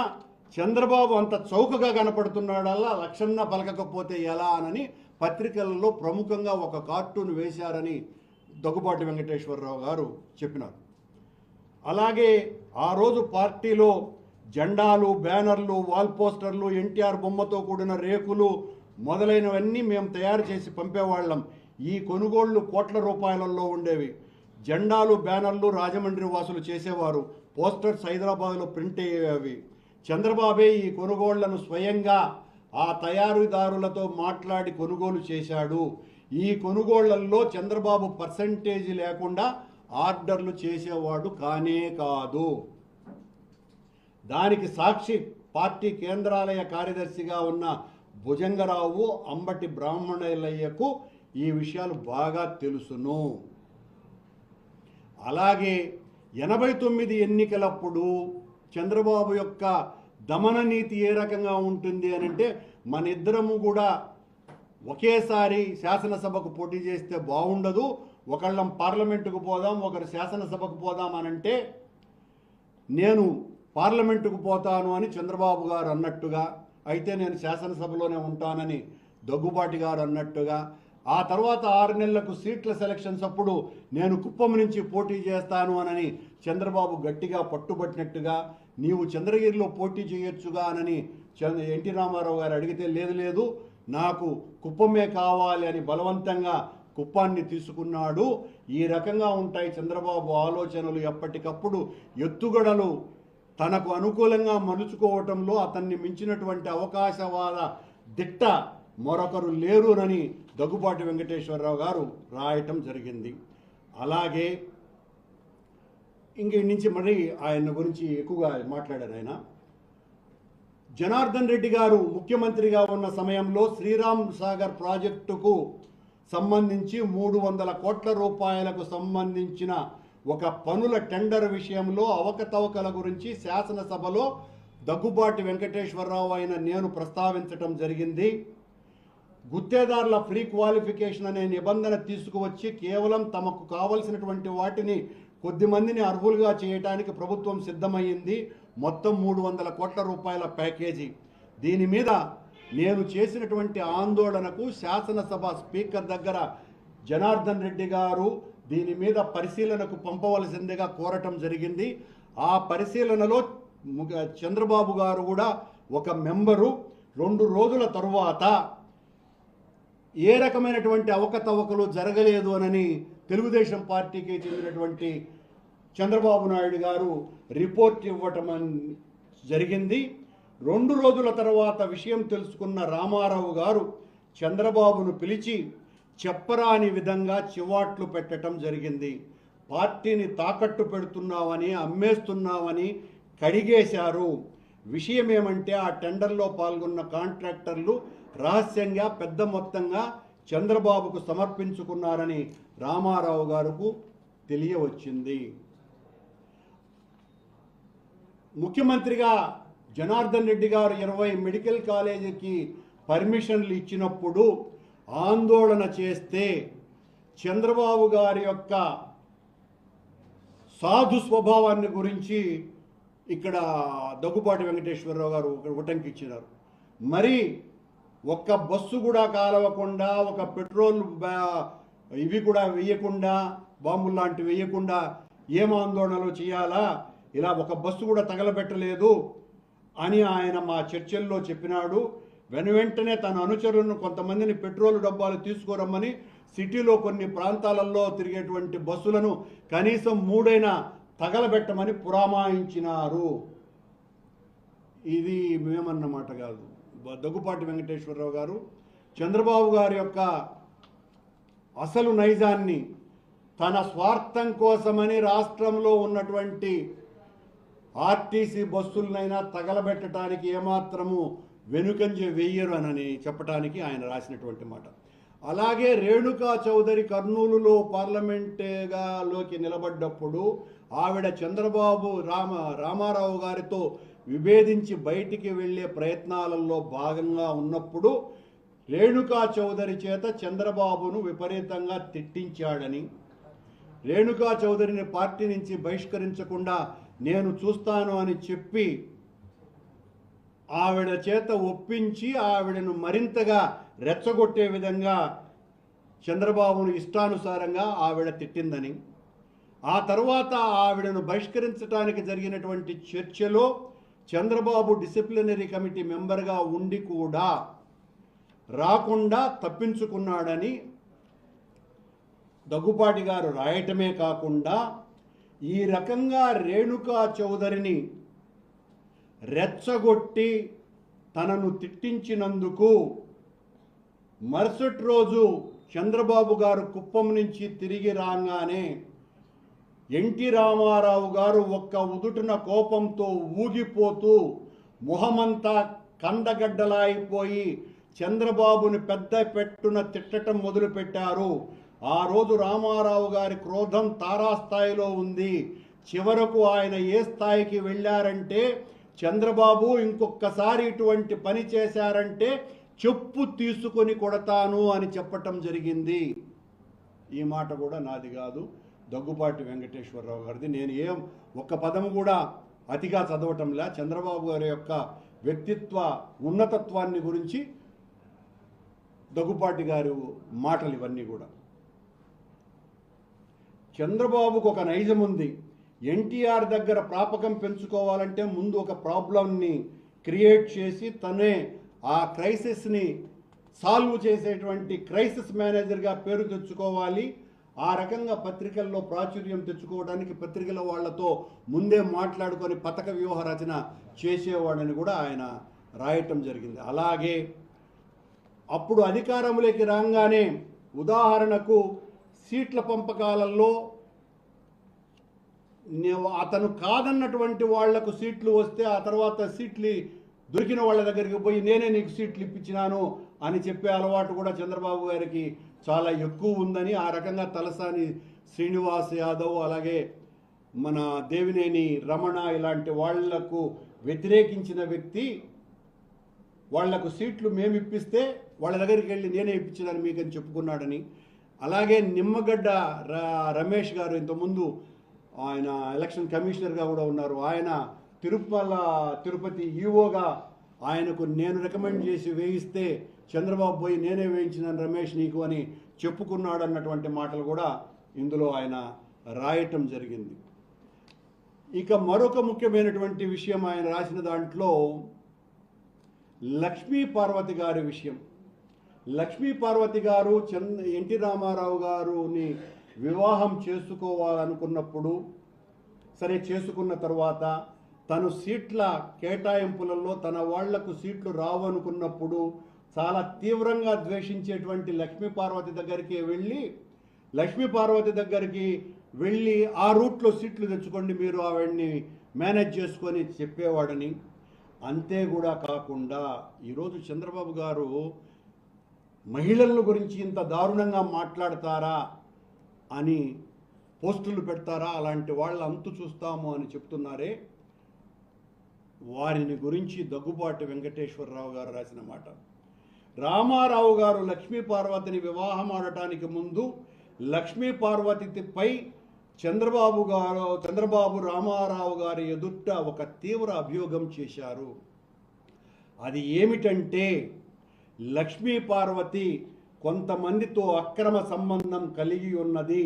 చంద్రబాబు అంత చౌకగా కనపడుతున్నాడల్లా, లక్షన్న పలకకపోతే ఎలా అని పత్రికలలో ప్రముఖంగా ఒక కార్టూన్ వేశారని దగ్గుబాటి వెంకటేశ్వరరావు గారు చెప్పినారు. అలాగే ఆ రోజు పార్టీలో జెండాలు, బ్యానర్లు, వాల్ పోస్టర్లు, ఎన్టీఆర్ బొమ్మతో కూడిన రేకులు మొదలైనవన్నీ మేము తయారు చేసి పంపేవాళ్ళం. ఈ కొనుగోళ్లు కోట్ల రూపాయలలో ఉండేవి. జెండాలు, బ్యానర్లు రాజమండ్రి వాసులు చేసేవారు. పోస్టర్స్ హైదరాబాద్లో ప్రింట్ అయ్యేవి. చంద్రబాబే ఈ కొనుగోళ్లను స్వయంగా ఆ తయారీదారులతో మాట్లాడి కొనుగోలు చేశాడు. ఈ కొనుగోళ్లలో చంద్రబాబు పర్సంటేజీ లేకుండా ఆర్డర్లు చేసేవాడు కానే కాదు. దానికి సాక్షి పార్టీ కేంద్రాలయ కార్యదర్శిగా ఉన్న భుజంగరావు, అంబటి బ్రాహ్మణులయ్యకు ఈ విషయాలు బాగా తెలుసును. అలాగే 89 ఎన్నికలప్పుడు చంద్రబాబు యొక్క దమన నీతి ఏ రకంగా ఉంటుంది అని అంటే, మన ఇద్దరము కూడా ఒకేసారి శాసనసభకు పోటీ చేస్తే బాగుండదు, ఒకళ్ళం పార్లమెంటుకు పోదాం, ఒకరు శాసనసభకు పోదాం అనంటే నేను పార్లమెంటుకు పోతాను అని చంద్రబాబు గారు అన్నట్టుగా, అయితే నేను శాసనసభలోనే ఉంటానని దగ్గుబాటి గారు అన్నట్టుగా, ఆ తర్వాత 6 నెలలకు సీట్ల సెలక్షన్స్ అప్పుడు నేను కుప్పం నుంచి పోటీ చేస్తాను అని చంద్రబాబు గట్టిగా పట్టుబట్టినట్టుగా, నీవు చంద్రగిరిలో పోటీ చేయొచ్చుగా అని ఎన్టీ రామారావు గారు అడిగితే లేదు లేదు నాకు కుప్పమే కావాలి అని బలవంతంగా కుప్పాన్ని తీసుకున్నాడు. ఈ రకంగా ఉంటాయి చంద్రబాబు ఆలోచనలు. ఎప్పటికప్పుడు ఎత్తుగడలు తనకు అనుకూలంగా మలుచుకోవటంలో అతన్ని మించినటువంటి అవకాశవాద దిట్ట మరొకరు లేరునని దగ్గుబాటి వెంకటేశ్వరరావు గారు రాయటం జరిగింది. అలాగే ఇంక నుంచి మరి ఆయన గురించి ఎక్కువగా మాట్లాడారు. ఆయన జనార్దన్ రెడ్డి గారు ముఖ్యమంత్రిగా ఉన్న సమయంలో శ్రీరామ్ సాగర్ ప్రాజెక్టుకు సంబంధించి 300 కోట్ల రూపాయలకు సంబంధించిన ఒక పనుల టెండర్ విషయంలో అవకతవకల గురించి శాసనసభలో దగ్గుబాటి వెంకటేశ్వరరావు అయిన నేను ప్రస్తావించటం జరిగింది. గుత్తేదారుల ఫ్రీ క్వాలిఫికేషన్ అనే నిబంధన తీసుకువచ్చి కేవలం తమకు కావలసినటువంటి వాటిని కొద్దిమందిని అర్హులుగా చేయడానికి ప్రభుత్వం సిద్ధమైంది. మొత్తం 300 కోట్ల రూపాయల ప్యాకేజీ. దీని మీద నేను చేసినటువంటి ఆందోళనకు శాసనసభ స్పీకర్ దగ్గర జనార్దన్ రెడ్డి గారు దీని మీద పరిశీలనకు పంపవలసిందిగా కోరటం జరిగింది. ఆ పరిశీలనలో చంద్రబాబు గారు కూడా ఒక మెంబరు 2 రోజుల తరువాత ఏ రకమైనటువంటి అవకతవకలు జరగలేదు అని తెలుగుదేశం పార్టీకి చెందినటువంటి చంద్రబాబు నాయుడు గారు రిపోర్ట్ ఇవ్వటం జరిగింది. 2 రోజుల తర్వాత విషయం తెలుసుకున్న రామారావు గారు చంద్రబాబును పిలిచి చెప్పరాని విధంగా చివాట్లు పెట్టడం జరిగింది. పార్టీని తాకట్టు పెడుతున్నావని, అమ్మేస్తున్నావని కడిగేశారు. విషయం ఏమంటే ఆ టెండర్లో పాల్గొన్న కాంట్రాక్టర్లు రహస్యంగా పెద్ద మొత్తంగా చంద్రబాబుకు సమర్పించుకున్నారని రామారావు గారుకు తెలియవచ్చింది. ముఖ్యమంత్రిగా జనార్దన్ రెడ్డి గారు 20 మెడికల్ కాలేజీకి పర్మిషన్లు ఇచ్చినప్పుడు ఆందోళన చేస్తే చంద్రబాబు గారి యొక్క సాధు స్వభావాన్ని గురించి ఇక్కడ దగ్గుబాటి వెంకటేశ్వరరావు గారు ఉటంకిచ్చినారు. మరి ఒక్క బస్సు కూడా కాలవకుండా, ఒక పెట్రోల్ ఇవి కూడా వేయకుండా, బాంబులు లాంటివి వేయకుండా ఏం ఆందోళనలు చేయాలా, ఇలా ఒక బస్సు కూడా తగలబెట్టలేదు అని ఆయన మా చర్చల్లో చెప్పినాడు. వెనువెంటనే తన అనుచరులను కొంతమందిని పెట్రోల్ డబ్బాలు తీసుకురమ్మని సిటీలో కొన్ని ప్రాంతాలలో తిరిగేటువంటి బస్సులను కనీసం 3 తగలబెట్టమని పురామాయించినారు. ఇది మేమన్నమాట కాదు. దగ్గుపాటి వెంకటేశ్వరరావు గారు చంద్రబాబు గారి యొక్క అసలు నైజాన్ని, తన స్వార్థం కోసమని రాష్ట్రంలో ఉన్నటువంటి ఆర్టీసీ బస్సులనైనా తగలబెట్టడానికి ఏమాత్రము వెనుకంజ వెయ్యరు అని చెప్పడానికి ఆయన రాసినటువంటి మాట. అలాగే రేణుకా చౌదరి కర్నూలులో పార్లమెంటులోకి నిలబడ్డప్పుడు ఆవిడ చంద్రబాబు రామారావు గారితో విభేదించి బయటికి వెళ్ళే ప్రయత్నాలలో భాగంగా ఉన్నప్పుడు రేణుకా చౌదరి చేత చంద్రబాబును విపరీతంగా తిట్టించాడని, రేణుకా చౌదరిని పార్టీ నుంచి బహిష్కరించకుండా నేను చూస్తాను అని చెప్పి ఆవిడ చేత ఒప్పించి ఆవిడను మరింతగా రెచ్చగొట్టే విధంగా చంద్రబాబును ఇష్టానుసారంగా ఆవిడ తిట్టిందని, ఆ తర్వాత ఆవిడను బహిష్కరించడానికి జరిగినటువంటి చర్చలో చంద్రబాబు డిసిప్లినరీ కమిటీ మెంబర్గా ఉండి కూడా రాకుండా తప్పించుకున్నాడని దగ్గుపాటి గారు రాయటమే కాకుండా ఈ రకంగా రేణుకా చౌదరిని రెచ్చగొట్టి తనను తిట్టించినందుకు మరుసటి రోజు చంద్రబాబు గారు కుప్పం నుంచి తిరిగి రాగానే ఎన్టీ రామారావు గారు ఒక్క ఉదుటున కోపంతో ఊగిపోతూ మొహమంతా కందగడ్డలాయిపోయి చంద్రబాబుని పెద్ద పెట్టున తిట్టడం మొదలుపెట్టారు. ఆ రోజు రామారావు గారి క్రోధం తారాస్థాయిలో ఉంది. చివరకు ఆయన ఏ స్థాయికి వెళ్ళారంటే, చంద్రబాబు ఇంకొకసారి ఇటువంటి పని చేశారంటే చెప్పు తీసుకొని కొడతాను అని చెప్పటం జరిగింది. ఈ మాట కూడా నాది కాదు, దగ్గుపాటి వెంకటేశ్వరరావు గారిది. నేను ఒక్క పదము కూడా అతిగా చదవటంలా. చంద్రబాబు గారి యొక్క వ్యక్తిత్వ ఉన్నతత్వాన్ని గురించి దగ్గుపాటి గారు మాటలు ఇవన్నీ కూడా. చంద్రబాబుకు ఒక నైజం ఉంది. ఎన్టీఆర్ దగ్గర ప్రాపకం పెంచుకోవాలంటే ముందు ఒక ప్రాబ్లంని క్రియేట్ చేసి తనే ఆ క్రైసిస్ని సాల్వ్ చేసేటువంటి క్రైసిస్ మేనేజర్గా పేరు తెచ్చుకోవాలి. ఆ రకంగా పత్రికల్లో ప్రాచుర్యం తెచ్చుకోవడానికి పత్రికల వాళ్లతో ముందే మాట్లాడుకొని పథక వ్యూహ రచన చేసేవాడని కూడా ఆయన రాయటం జరిగింది. అలాగే అప్పుడు అధికారంలోకి రాగానే ఉదాహరణకు సీట్ల పంపకాలలో అతను కాదన్నటువంటి వాళ్లకు సీట్లు వస్తే ఆ తర్వాత సీట్లు దొరికిన వాళ్ళ దగ్గరికి పోయి నేనే నీకు సీట్లు ఇప్పించినాను అని చెప్పే అలవాటు కూడా చంద్రబాబు గారికి చాలా ఎక్కువ ఉందని, ఆ రకంగా తలసాని శ్రీనివాస్ యాదవ్ అలాగే మన దేవినేని రమణ ఇలాంటి వాళ్లకు వ్యతిరేకించిన వ్యక్తి వాళ్లకు సీట్లు మేము ఇప్పిస్తే వాళ్ళ దగ్గరికి వెళ్ళి నేనే ఇప్పించినాను మీకని చెప్పుకున్నాడని. అలాగే నిమ్మగడ్డ రమేష్ గారు ఇంతకుముందు ఆయన ఎలక్షన్ కమిషనర్గా కూడా ఉన్నారు. ఆయన తిరుపతి ఈవోగా ఆయనకు నేను రికమెండ్ చేసి వేయిస్తే చంద్రబాబు పోయి నేనే వేయించినాను రమేష్ నీకు అని చెప్పుకున్నాడు అన్నటువంటి మాటలు కూడా ఇందులో ఆయన రాయటం జరిగింది. ఇక మరొక ముఖ్యమైనటువంటి విషయం ఆయన రాసిన దాంట్లో లక్ష్మీ పార్వతి గారి విషయం. లక్ష్మీ పార్వతి గారు ఎన్టీ రామారావు గారుని వివాహం చేసుకోవాలనుకున్నప్పుడు, సరే చేసుకున్న తర్వాత తను సీట్ల కేటాయింపులలో తన వాళ్లకు సీట్లు రావనుకున్నప్పుడు చాలా తీవ్రంగా ద్వేషించేటువంటి లక్ష్మీ పార్వతి దగ్గరికి వెళ్ళి ఆ రూట్లో సీట్లు తెచ్చుకోండి మీరు ఆవిడ్ని మేనేజ్ చేసుకొని చెప్పేవాడని. అంతే కూడా కాకుండా ఈరోజు చంద్రబాబు గారు మహిళల గురించి ఇంత దారుణంగా మాట్లాడతారా అని పోస్టులు పెడతారా, అలాంటి వాళ్ళ అంతు చూస్తాము అని చెప్తున్నారే, వారిని గురించి దగ్గుపాటి వెంకటేశ్వరరావు గారు రాసిన మాట. రామారావు గారు లక్ష్మీ పార్వతిని వివాహం ఆడటానికి ముందు లక్ష్మీ పార్వతిపై చంద్రబాబు రామారావు గారి ఎదుట ఒక తీవ్ర అభియోగం చేశారు. అది ఏమిటంటే, లక్ష్మీ పార్వతి కొంతమందితో అక్రమ సంబంధం కలిగి ఉన్నది,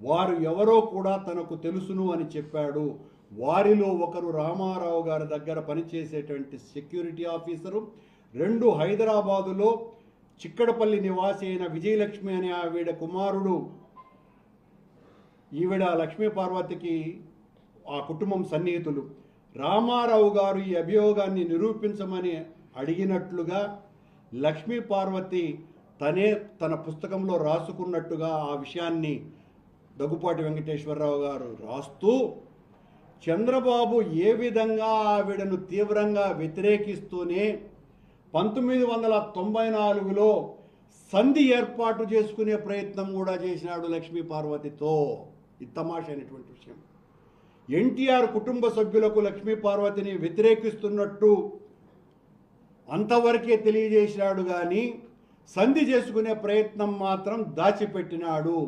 వారు ఎవరో కూడా తనకు తెలుసును అని చెప్పాడు. వారిలో ఒకరు రామారావు గారి దగ్గర పనిచేసేటువంటి సెక్యూరిటీ ఆఫీసరు, 2 హైదరాబాదులో చిక్కడపల్లి నివాసి అయిన విజయలక్ష్మి అనే ఆవిడ కుమారుడు, ఈవిడ లక్ష్మీ పార్వతికి ఆ కుటుంబం సన్నిహితులు. రామారావు గారు ఈ అభియోగాన్ని నిరూపించమని అడిగినట్లుగా లక్ష్మీ పార్వతి తన పుస్తకంలో రాసుకున్నట్టుగా ఆ విషయాన్ని దగ్గుపాటి వెంకటేశ్వరరావు గారు రాస్తూ, చంద్రబాబు ఏ విధంగా ఆవిడను తీవ్రంగా వ్యతిరేకిస్తూనే 1994లో సంధి ఏర్పాటు చేసుకునే ప్రయత్నం కూడా చేసినాడు లక్ష్మీ పార్వతితో. ఇది తమాషైనటువంటి విషయం. ఎన్టీఆర్ కుటుంబ సభ్యులకు లక్ష్మీ పార్వతిని వ్యతిరేకిస్తున్నట్టు అంతవరకే తెలియజేసినాడు, కానీ సంధి చేసుకునే ప్రయత్నం మాత్రం దాచిపెట్టినాడు.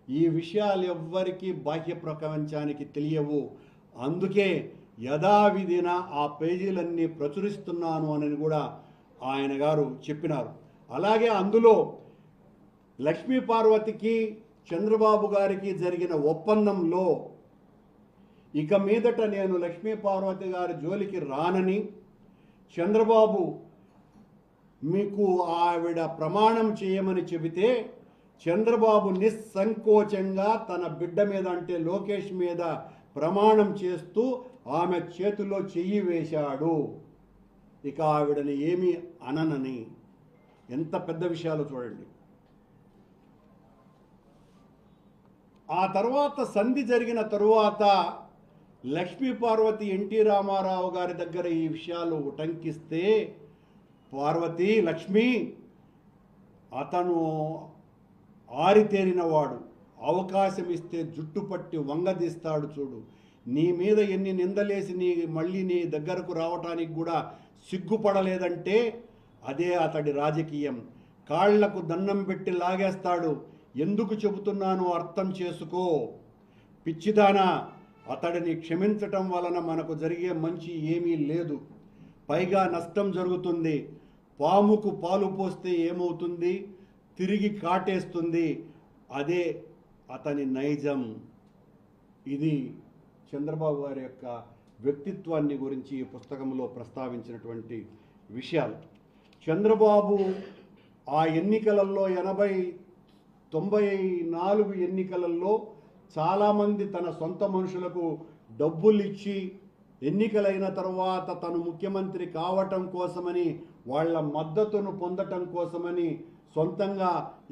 ఈ విషయాలు ఎవ్వరికీ బాహ్య ప్రపంచానికి తెలియవు. అందుకే యథావిధిన ఆ పేజీలన్నీ ప్రచురిస్తున్నాను అని కూడా ఆయన గారు చెప్పినారు. అలాగే అందులో లక్ష్మీ పార్వతికి చంద్రబాబు గారికి జరిగిన ఒప్పందంలో ఇక మీదట నేను లక్ష్మీ పార్వతి గారి జోలికి రానని, చంద్రబాబు మీకు ఆవిడ ప్రమాణం చేయమని చెబితే చంద్రబాబు నిస్సంకోచంగా తన బిడ్డ మీద అంటే లోకేష్ మీద ప్రమాణం చేస్తూ ఆమె చేతిలో చెయ్యి వేశాడు. ఇక ఆవిడని ఏమీ అననని. ఎంత పెద్ద విషయాలు చూడండి. ఆ తర్వాత సంధి జరిగిన తరువాత లక్ష్మీ పార్వతి ఎన్టీ రామారావు గారి దగ్గర ఈ విషయాలు ఉటంకిస్తే, పార్వతి, లక్ష్మి అతను ఆరితేరినవాడు, అవకాశం ఇస్తే జుట్టు పట్టి వంగదీస్తాడు చూడు, నీ మీద ఎన్ని నిందలేసి మళ్ళీ నీ దగ్గరకు రావటానికి కూడా సిగ్గుపడలేదంటే అదే అతడి రాజకీయం. కాళ్లకు దండం పెట్టి లాగేస్తాడు. ఎందుకు చెబుతున్నానో అర్థం చేసుకో పిచ్చిదానా. అతడిని క్షమించటం వలన మనకు జరిగే మంచి ఏమీ లేదు, పైగా నష్టం జరుగుతుంది. పాముకు పాలు పోస్తే ఏమవుతుంది? తిరిగి కాటేస్తుంది. అదే అతని నైజం. ఇది చంద్రబాబు గారి యొక్క వ్యక్తిత్వాన్ని గురించి ఈ పుస్తకంలో ప్రస్తావించినటువంటి విషయాలు. చంద్రబాబు ఆ ఎన్నికలలో 94 ఎన్నికలలో చాలామంది తన సొంత మనుషులకు డబ్బులు ఇచ్చి ఎన్నికలైన తర్వాత తను ముఖ్యమంత్రి కావటం కోసమని, వాళ్ళ మద్దతును పొందటం కోసమని సొంతంగా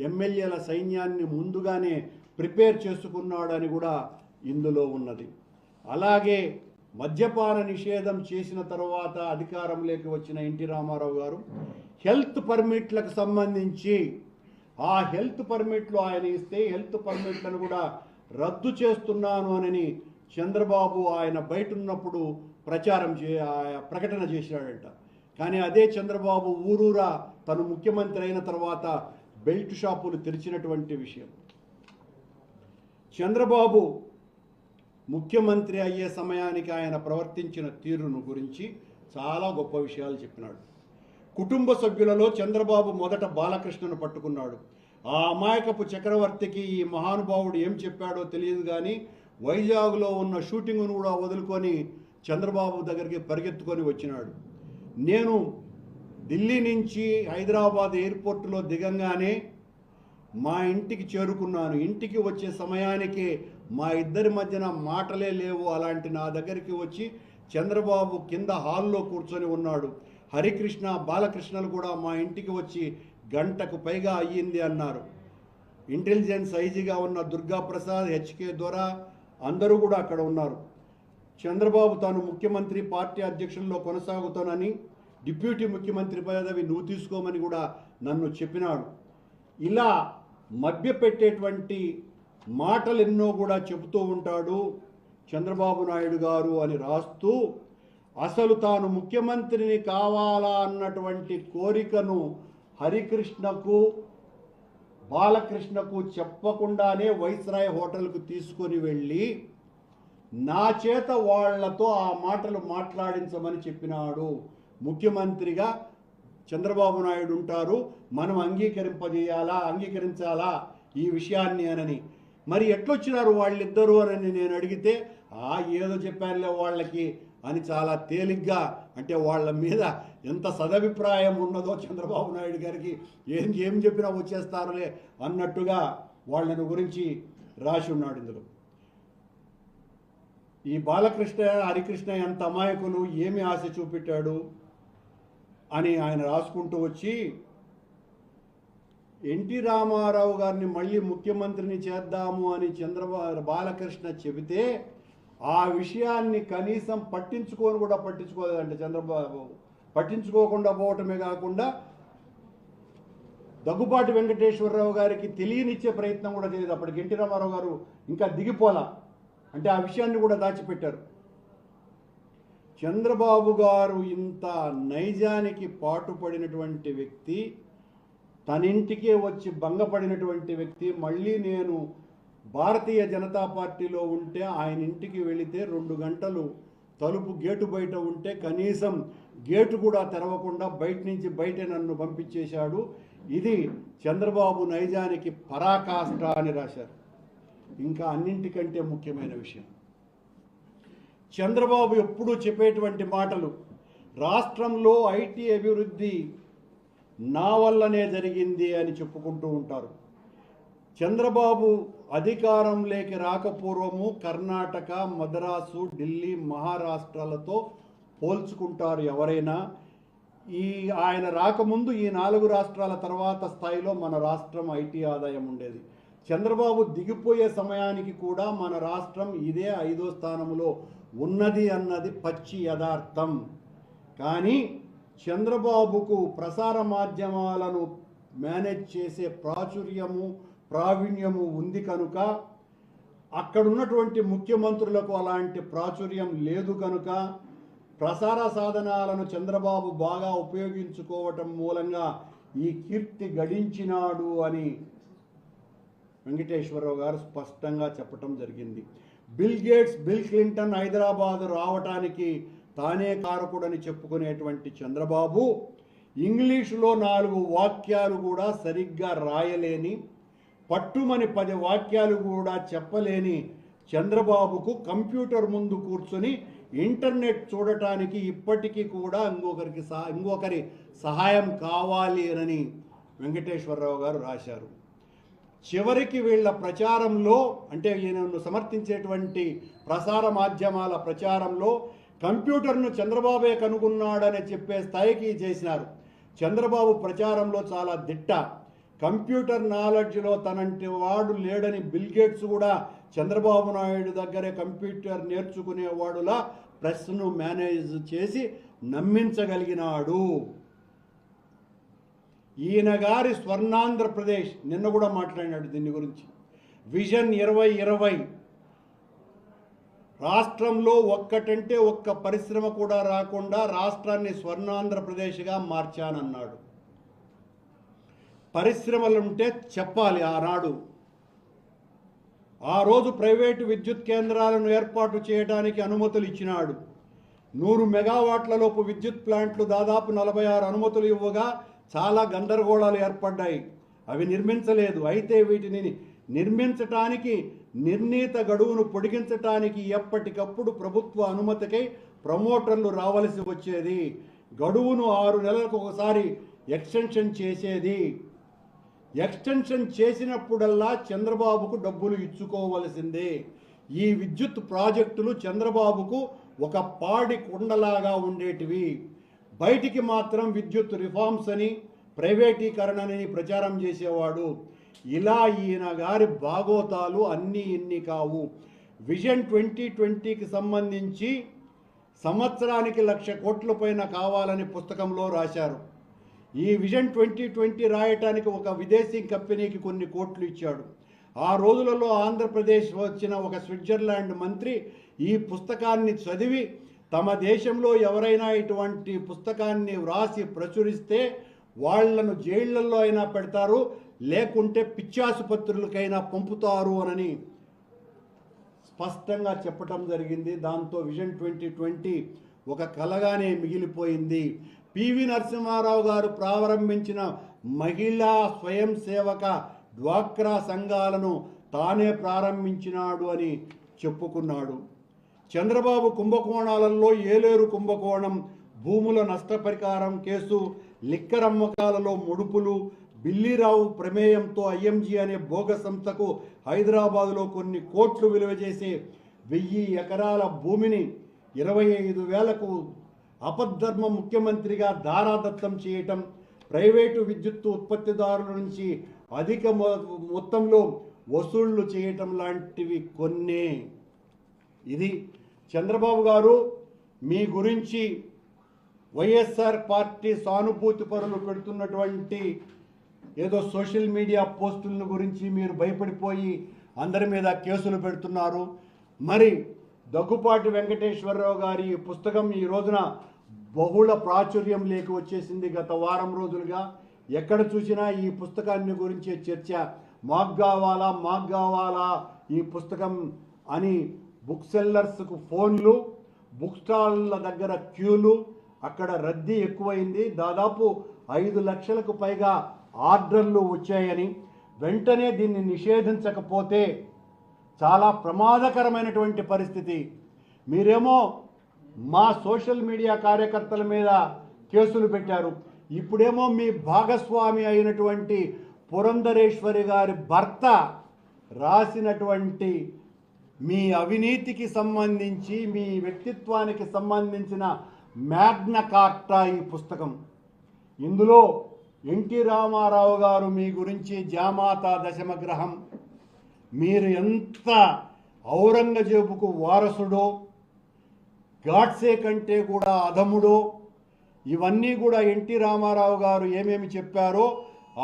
ఎమ్మెల్యేల సైన్యాన్ని ముందుగానే ప్రిపేర్ చేసుకున్నాడని కూడా ఇందులో ఉన్నది. అలాగే మద్యపాన నిషేధం చేసిన తర్వాత అధికారంలోకి వచ్చిన ఎన్టీ రామారావు గారు హెల్త్ పర్మిట్లకు సంబంధించి ఆ హెల్త్ పర్మిట్లు ఆయన ఇస్తే హెల్త్ పర్మిట్లను కూడా రద్దు చేస్తున్నాను అని చంద్రబాబు ఆయన బయట ఉన్నప్పుడు ప్రకటన చేశాడంట. కానీ అదే చంద్రబాబు ఊరూరా తను ముఖ్యమంత్రి అయిన తర్వాత బెల్ట్ షాపులు తెరిచినటువంటి విషయం. చంద్రబాబు ముఖ్యమంత్రి అయ్యే సమయానికి ఆయన ప్రవర్తించిన తీరును గురించి చాలా గొప్ప విషయాలు చెప్పినాడు. కుటుంబ సభ్యులలో చంద్రబాబు మొదట బాలకృష్ణను పట్టుకున్నాడు. ఆ అమాయకపు చక్రవర్తికి ఈ మహానుభావుడు ఏం చెప్పాడో తెలియదు, కానీ వైజాగ్లో ఉన్న షూటింగ్ను కూడా వదులుకొని చంద్రబాబు దగ్గరికి పరిగెత్తుకొని వచ్చినాడు. నేను ఢిల్లీ నుంచి హైదరాబాద్ ఎయిర్పోర్టులో దిగంగానే మా ఇంటికి చేరుకున్నాను. ఇంటికి వచ్చే సమయానికి మా ఇద్దరి మధ్యన మాటలే లేవు. అలాంటి నా దగ్గరికి వచ్చి చంద్రబాబు కింద హాల్లో కూర్చొని ఉన్నాడు. హరికృష్ణ, బాలకృష్ణలు కూడా మా ఇంటికి వచ్చి గంటకు పైగా అయ్యింది అన్నారు. ఇంటెలిజెన్స్ ఐజీగా ఉన్న దుర్గాప్రసాద్, హెచ్కే దొర అందరూ కూడా అక్కడ ఉన్నారు. చంద్రబాబు తాను ముఖ్యమంత్రి పార్టీ అధ్యక్షుల్లో కొనసాగుతానని, డిప్యూటీ ముఖ్యమంత్రి పదవి నువ్వు తీసుకోమని కూడా నన్ను చెప్పినాడు. ఇలా మభ్యపెట్టేటువంటి మాటలు ఎన్నో కూడా చెబుతూ ఉంటాడు చంద్రబాబు నాయుడు గారు అని రాస్తూ, అసలు తాను ముఖ్యమంత్రిని కావాలా అన్నటువంటి కోరికను హరికృష్ణకు, బాలకృష్ణకు చెప్పకుండానే వైస్రాయ్ హోటల్కు తీసుకొని వెళ్ళి నా చేత వాళ్లతో ఆ మాటలు మాట్లాడించమని చెప్పినాడు. ముఖ్యమంత్రిగా చంద్రబాబు నాయుడు ఉంటారు, మనం అంగీకరించాలా ఈ విషయాన్ని అనని. మరి ఎట్లొచ్చినారు వాళ్ళిద్దరూ అని నేను అడిగితే ఏదో చెప్పానులే వాళ్ళకి అని చాలా తేలిగ్గా, అంటే వాళ్ళ మీద ఎంత సదభిప్రాయం ఉన్నదో చంద్రబాబు నాయుడు గారికి ఏం చెప్పినా వచ్చేస్తారులే అన్నట్టుగా వాళ్ళని గురించి రాసి ఉన్నాడు ఇందులో. ఈ బాలకృష్ణ హరికృష్ణ ఎంత అమాయకులు, ఏమి ఆశ చూపెట్టాడు అని ఆయన రాసుకుంటూ వచ్చి, ఎన్టీ రామారావు గారిని మళ్ళీ ముఖ్యమంత్రిని చేద్దాము అని బాలకృష్ణ చెబితే ఆ విషయాన్ని కనీసం పట్టించుకోలేదంటే చంద్రబాబు. పట్టించుకోకుండా పోవటమే కాకుండా దగ్గుబాటి వెంకటేశ్వరరావు గారికి తెలియనిచ్చే ప్రయత్నం కూడా చేయలేదు. అప్పటికి ఎన్టీ రామారావు గారు ఇంకా దిగిపోలా, అంటే ఆ విషయాన్ని కూడా దాచిపెట్టారు. చంద్రబాబు గారు ఇంత నైజానికి పాటుపడినటువంటి వ్యక్తి, తనింటికే వచ్చి భంగపడినటువంటి వ్యక్తి, మళ్ళీ నేను భారతీయ జనతా పార్టీలో ఉంటే ఆయన ఇంటికి వెళితే 2 గంటలు తలుపు గేటు బయట ఉంటే కనీసం గేటు కూడా తెరవకుండా బయట నుంచి బయటే నన్ను పంపించేశాడు. ఇది చంద్రబాబు నైజానికి పరాకాష్ట అని రాశారు. ఇంకా అన్నింటికంటే ముఖ్యమైన విషయం, చంద్రబాబు ఎప్పుడూ చెప్పేటువంటి మాటలు, రాష్ట్రంలో ఐటీ అభివృద్ధి నా వల్లనే జరిగింది అని చెప్పుకుంటూ ఉంటారు. చంద్రబాబు అధికారంలోకి రాకపూర్వము కర్ణాటక, మద్రాసు, ఢిల్లీ, మహారాష్ట్రాలతో పోల్చుకుంటారు ఎవరైనా. ఆయన రాకముందు ఈ 4 రాష్ట్రాల తర్వాత స్థాయిలో మన రాష్ట్రం ఐటీ ఆదాయం ఉండేది. చంద్రబాబు దిగిపోయే సమయానికి కూడా మన రాష్ట్రం ఇదే 5వ స్థానంలో ఉన్నది అన్నది పచ్చి యథార్థం. కానీ చంద్రబాబుకు ప్రసార మాధ్యమాలను మేనేజ్ చేసే ప్రావీణ్యము ఉంది కనుక, అక్కడున్నటువంటి ముఖ్యమంత్రులకు అలాంటి ప్రాచుర్యం లేదు కనుక, ప్రసార సాధనాలను చంద్రబాబు బాగా ఉపయోగించుకోవటం మూలంగా ఈ కీర్తి గడించినాడు అని వెంకటేశ్వరరావు గారు స్పష్టంగా చెప్పటం జరిగింది. Bill gates, bill Clinton Hyderabad రావటానికి తానే కారకుడని చెప్పుకునేటువంటి చంద్రబాబు ఇంగ్లీషులో 4 వాక్యాలు కూడా సరిగ్గా రాయలేని, పట్టుమని 10 వాక్యాలు కూడా చెప్పలేని చంద్రబాబుకు కంప్యూటర్ ముందు కూర్చొని ఇంటర్నెట్ చూడటానికి ఇప్పటికీ కూడా ఇంకొకరి సహాయం కావాలి అని వెంకటేశ్వరరావు గారు రాశారు. చివరికి వీళ్ళ ప్రచారంలో, అంటే ఈయనను సమర్థించేటువంటి ప్రసార మాధ్యమాల ప్రచారంలో కంప్యూటర్ను చంద్రబాబే కనుగొన్నాడని చెప్పే స్థాయికి చేసినారు. చంద్రబాబు ప్రచారంలో చాలా దిట్ట. కంప్యూటర్ నాలెడ్జ్లో తనంటి వాడు లేడని బిల్ గేట్స్ కూడా చంద్రబాబు నాయుడు దగ్గరే కంప్యూటర్ నేర్చుకునేవాడులా ప్రెస్ను మేనేజ్ చేసి నమ్మించగలిగినాడు. ఈయన గారి స్వర్ణాంధ్రప్రదేశ్, నిన్న కూడా మాట్లాడినాడు దీని గురించి, విజన్ 2020 రాష్ట్రంలో ఒక్కటంటే ఒక్క పరిశ్రమ కూడా రాకుండా రాష్ట్రాన్ని స్వర్ణాంధ్రప్రదేశ్గా మార్చానన్నాడు. పరిశ్రమలుంటే చెప్పాలి. ఆనాడు ఆ రోజు ప్రైవేటు విద్యుత్ కేంద్రాలను ఏర్పాటు చేయడానికి అనుమతులు ఇచ్చినాడు. 100 మెగావాట్లలోపు విద్యుత్ ప్లాంట్లు దాదాపు 46 అనుమతులు ఇవ్వగా చాలా గందరగోళాలు ఏర్పడ్డాయి. అవి నిర్మించలేదు. అయితే వీటిని నిర్మించటానికి నిర్ణీత గడువును పొడిగించటానికి ఎప్పటికప్పుడు ప్రభుత్వ అనుమతికై ప్రమోటర్లు రావలసి వచ్చేది. గడువును 6 నెలలకు ఒకసారి ఎక్స్టెన్షన్ చేసేది. ఎక్స్టెన్షన్ చేసినప్పుడల్లా చంద్రబాబుకు డబ్బులు ఇచ్చుకోవలసిందే. ఈ విద్యుత్ ప్రాజెక్టులు చంద్రబాబుకు ఒక పాడి కొండలాగా ఉండేటివి. బయటికి మాత్రం విద్యుత్ రిఫార్మ్స్ అని, ప్రైవేటీకరణని ప్రచారం చేసేవాడు. ఇలా ఈయన గారి భాగోతాలు అన్నీ ఇన్ని కావు. విజన్ 2020కి సంబంధించి సంవత్సరానికి 1,00,000 కోట్ల పైన కావాలని పుస్తకంలో రాశారు. ఈ విజన్ 2020 రాయటానికి ఒక విదేశీ కంపెనీకి కొన్ని కోట్లు ఇచ్చాడు. ఆ రోజులలో ఆంధ్రప్రదేశ్ వచ్చిన ఒక స్విట్జర్లాండ్ మంత్రి ఈ పుస్తకాన్ని చదివి, తమ దేశంలో ఎవరైనా ఇటువంటి పుస్తకాన్ని వ్రాసి ప్రచురిస్తే వాళ్లను జైళ్లలో అయినా పెడతారు, లేకుంటే పిచ్చాసుపత్రులకైనా పంపుతారు అని స్పష్టంగా చెప్పటం జరిగింది. దాంతో విజన్ 2020 ఒక కలగానే మిగిలిపోయింది. పివి నరసింహారావు గారు ప్రారంభించిన మహిళా స్వయం సేవక డ్వాక్రా సంఘాలను తానే ప్రారంభించినాడు అని చెప్పుకున్నాడు. చంద్రబాబు కుంభకోణాలలో ఏలేరు కుంభకోణం, భూముల నష్టపరిహారం కేసు, లిక్కర్ అమ్మకాలలో ముడుపులు, బిల్లీరావు ప్రమేయంతో ఐఎంజీ అనే బోగస్ సంస్థకు హైదరాబాదులో కొన్ని కోట్లు విలువ చేసే 1000 ఎకరాల భూమిని 25,000కు అపద్ధర్మ ముఖ్యమంత్రిగా దారాదత్తం చేయటం, ప్రైవేటు విద్యుత్తు ఉత్పత్తిదారుల నుంచి అధిక మొత్తంలో వసూళ్లు చేయటం లాంటివి కొన్నే. ఇది చంద్రబాబు గారు మీ గురించి వైఎస్ఆర్ పార్టీ సానుభూతి పరులు పెడుతున్నటువంటి ఏదో సోషల్ మీడియా పోస్టుల గురించి మీరు భయపడిపోయి అందరి మీద కేసులు పెడుతున్నారు. మరి దగ్గుపాటి వెంకటేశ్వరరావు గారి పుస్తకం ఈ రోజున బహుళ ప్రాచుర్యం లేక వచ్చేసింది. గత వారం రోజులుగా ఎక్కడ చూసినా ఈ పుస్తకాన్ని గురించే చర్చ. మాకు కావాలా ఈ పుస్తకం అని బుక్ సెల్లర్స్కు ఫోన్లు, బుక్ స్టాళ్ళ దగ్గర క్యూలు, అక్కడ రద్దీ ఎక్కువైంది. దాదాపు 5 లక్షలకు పైగా ఆర్డర్లు వచ్చాయని, వెంటనే దీన్ని నిషేధించకపోతే చాలా ప్రమాదకరమైనటువంటి పరిస్థితి. మీరేమో మా సోషల్ మీడియా కార్యకర్తల మీద కేసులు పెట్టారు. ఇప్పుడేమో మీ భాగస్వామి అయినటువంటి పురంధరేశ్వరి గారి భర్త రాసినటువంటి మీ అవినీతికి సంబంధించి, మీ వ్యక్తిత్వానికి సంబంధించిన మ్యాగ్నా కార్టా ఈ పుస్తకం. ఇందులో ఎన్టీ రామారావు గారు మీ గురించి జామాత దశమగ్రహం, మీరు ఎంత ఔరంగజేబుకు వారసుడో, గాడ్సే కంటే కూడా అధముడో, ఇవన్నీ కూడా ఎన్టీ రామారావు గారు ఏమేమి చెప్పారో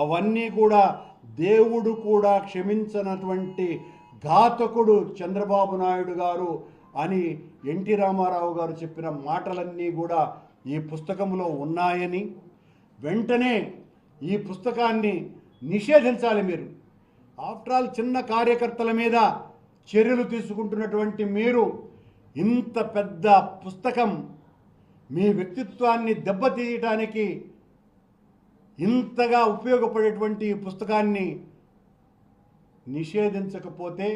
అవన్నీ కూడా దేవుడు కూడా క్షమించనటువంటి ఘాతకుడు చంద్రబాబు నాయుడు గారు అని ఎన్టీ రామారావు గారు చెప్పిన మాటలన్నీ కూడా ఈ పుస్తకంలో ఉన్నాయని, వెంటనే ఈ పుస్తకాన్ని నిషేధించాలి మీరు. ఆఫ్టర్ ఆల్ చిన్న కార్యకర్తల మీద చర్యలు తీసుకుంటున్నటువంటి మీరు ఇంత పెద్ద పుస్తకం, మీ వ్యక్తిత్వాన్ని దెబ్బతీయటానికి ఇంతగా ఉపయోగపడేటువంటి ఈ పుస్తకాన్ని నిషేధించకపోతే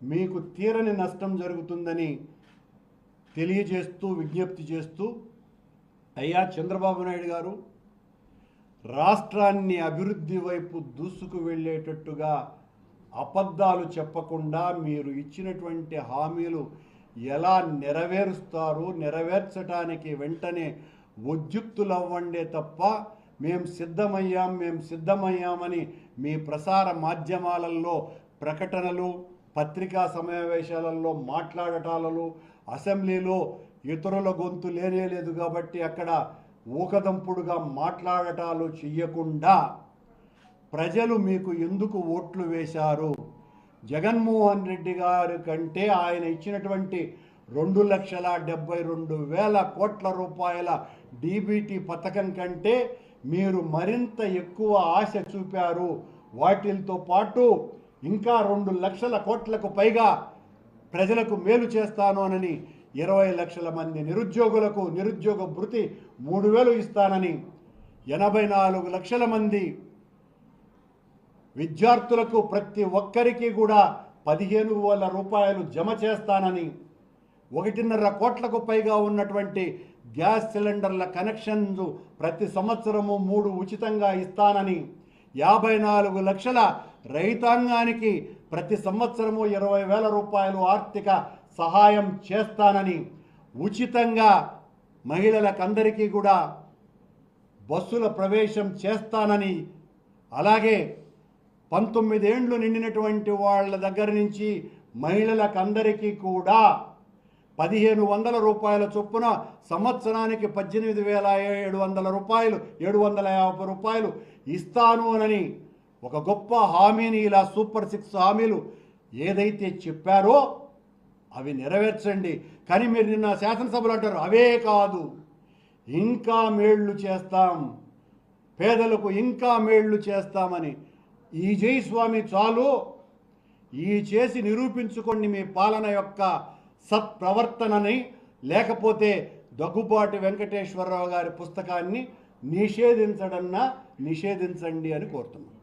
మీకు తీరని నష్టం జరుగుతుందని తెలియజేస్తూ, విజ్ఞప్తి చేస్తూ, అయ్యా చంద్రబాబు నాయుడు గారు, రాష్ట్రాన్ని అభివృద్ధి వైపు దూసుకు వెళ్ళేటట్టుగా అబద్ధాలు చెప్పకుండా మీరు ఇచ్చినటువంటి హామీలు ఎలా నెరవేరుస్తారు, నెరవేర్చడానికి వెంటనే ఉద్యుక్తులవ్వండే తప్ప మేము సిద్ధమయ్యామని మీ ప్రసార మాధ్యమాలలో ప్రకటనలు, పత్రికా సమావేశాలలో మాట్లాడటాలలో, అసెంబ్లీలో ఇతరుల గొంతు లేనేలేదు కాబట్టి అక్కడ ఊకదంపుడుగా మాట్లాడటాలు చెయ్యకుండా ప్రజలు మీకు ఎందుకు ఓట్లు వేశారు? జగన్మోహన్ రెడ్డి గారి కంటే ఆయన ఇచ్చినటువంటి 2,72,000 కోట్ల రూపాయల డీబీటీ పథకం కంటే మీరు మరింత ఎక్కువ ఆశ చూపారు. వాటితో పాటు ఇంకా 2 లక్షల కోట్లకు పైగా ప్రజలకు మేలు చేస్తాను అని, 20 లక్షల మంది నిరుద్యోగులకు నిరుద్యోగ భృతి 3,000 ఇస్తానని, 84 లక్షల మంది విద్యార్థులకు ప్రతి ఒక్కరికి కూడా 15,000 రూపాయలు జమ చేస్తానని, 1.5 కోట్లకు పైగా ఉన్నటువంటి గ్యాస్ సిలిండర్ల కనెక్షన్స్ ప్రతి సంవత్సరము 3 ఉచితంగా ఇస్తానని, 54 లక్షల రైతాంగానికి ప్రతి సంవత్సరము 20,000 రూపాయలు ఆర్థిక సహాయం చేస్తానని, ఉచితంగా మహిళలకందరికీ కూడా బస్సుల ప్రవేశం చేస్తానని, అలాగే 19 ఏండ్లు నిండినటువంటి వాళ్ళ దగ్గర నుంచి మహిళలకందరికీ కూడా 1,500 రూపాయల చొప్పున సంవత్సరానికి 18,700 రూపాయలు, 750 రూపాయలు ఇస్తాను అని ఒక గొప్ప హామీని, ఇలా సూపర్ 6 హామీలు ఏదైతే చెప్పారో అవి నెరవేర్చండి. కానీ మీరు నిన్న శాసనసభలో అంటారు అవే కాదు, ఇంకా మేళ్లు చేస్తాం, పేదలకు ఇంకా మేళ్లు చేస్తామని. ఈ జయస్వామి చాలు, ఈ చేసి నిరూపించుకోండి మీ పాలన యొక్క సత్ప్రవర్తనని. లేకపోతే దగ్గుబాటి వెంకటేశ్వరరావు గారి పుస్తకాన్ని నిషేధించండి అని కోరుతున్నాను.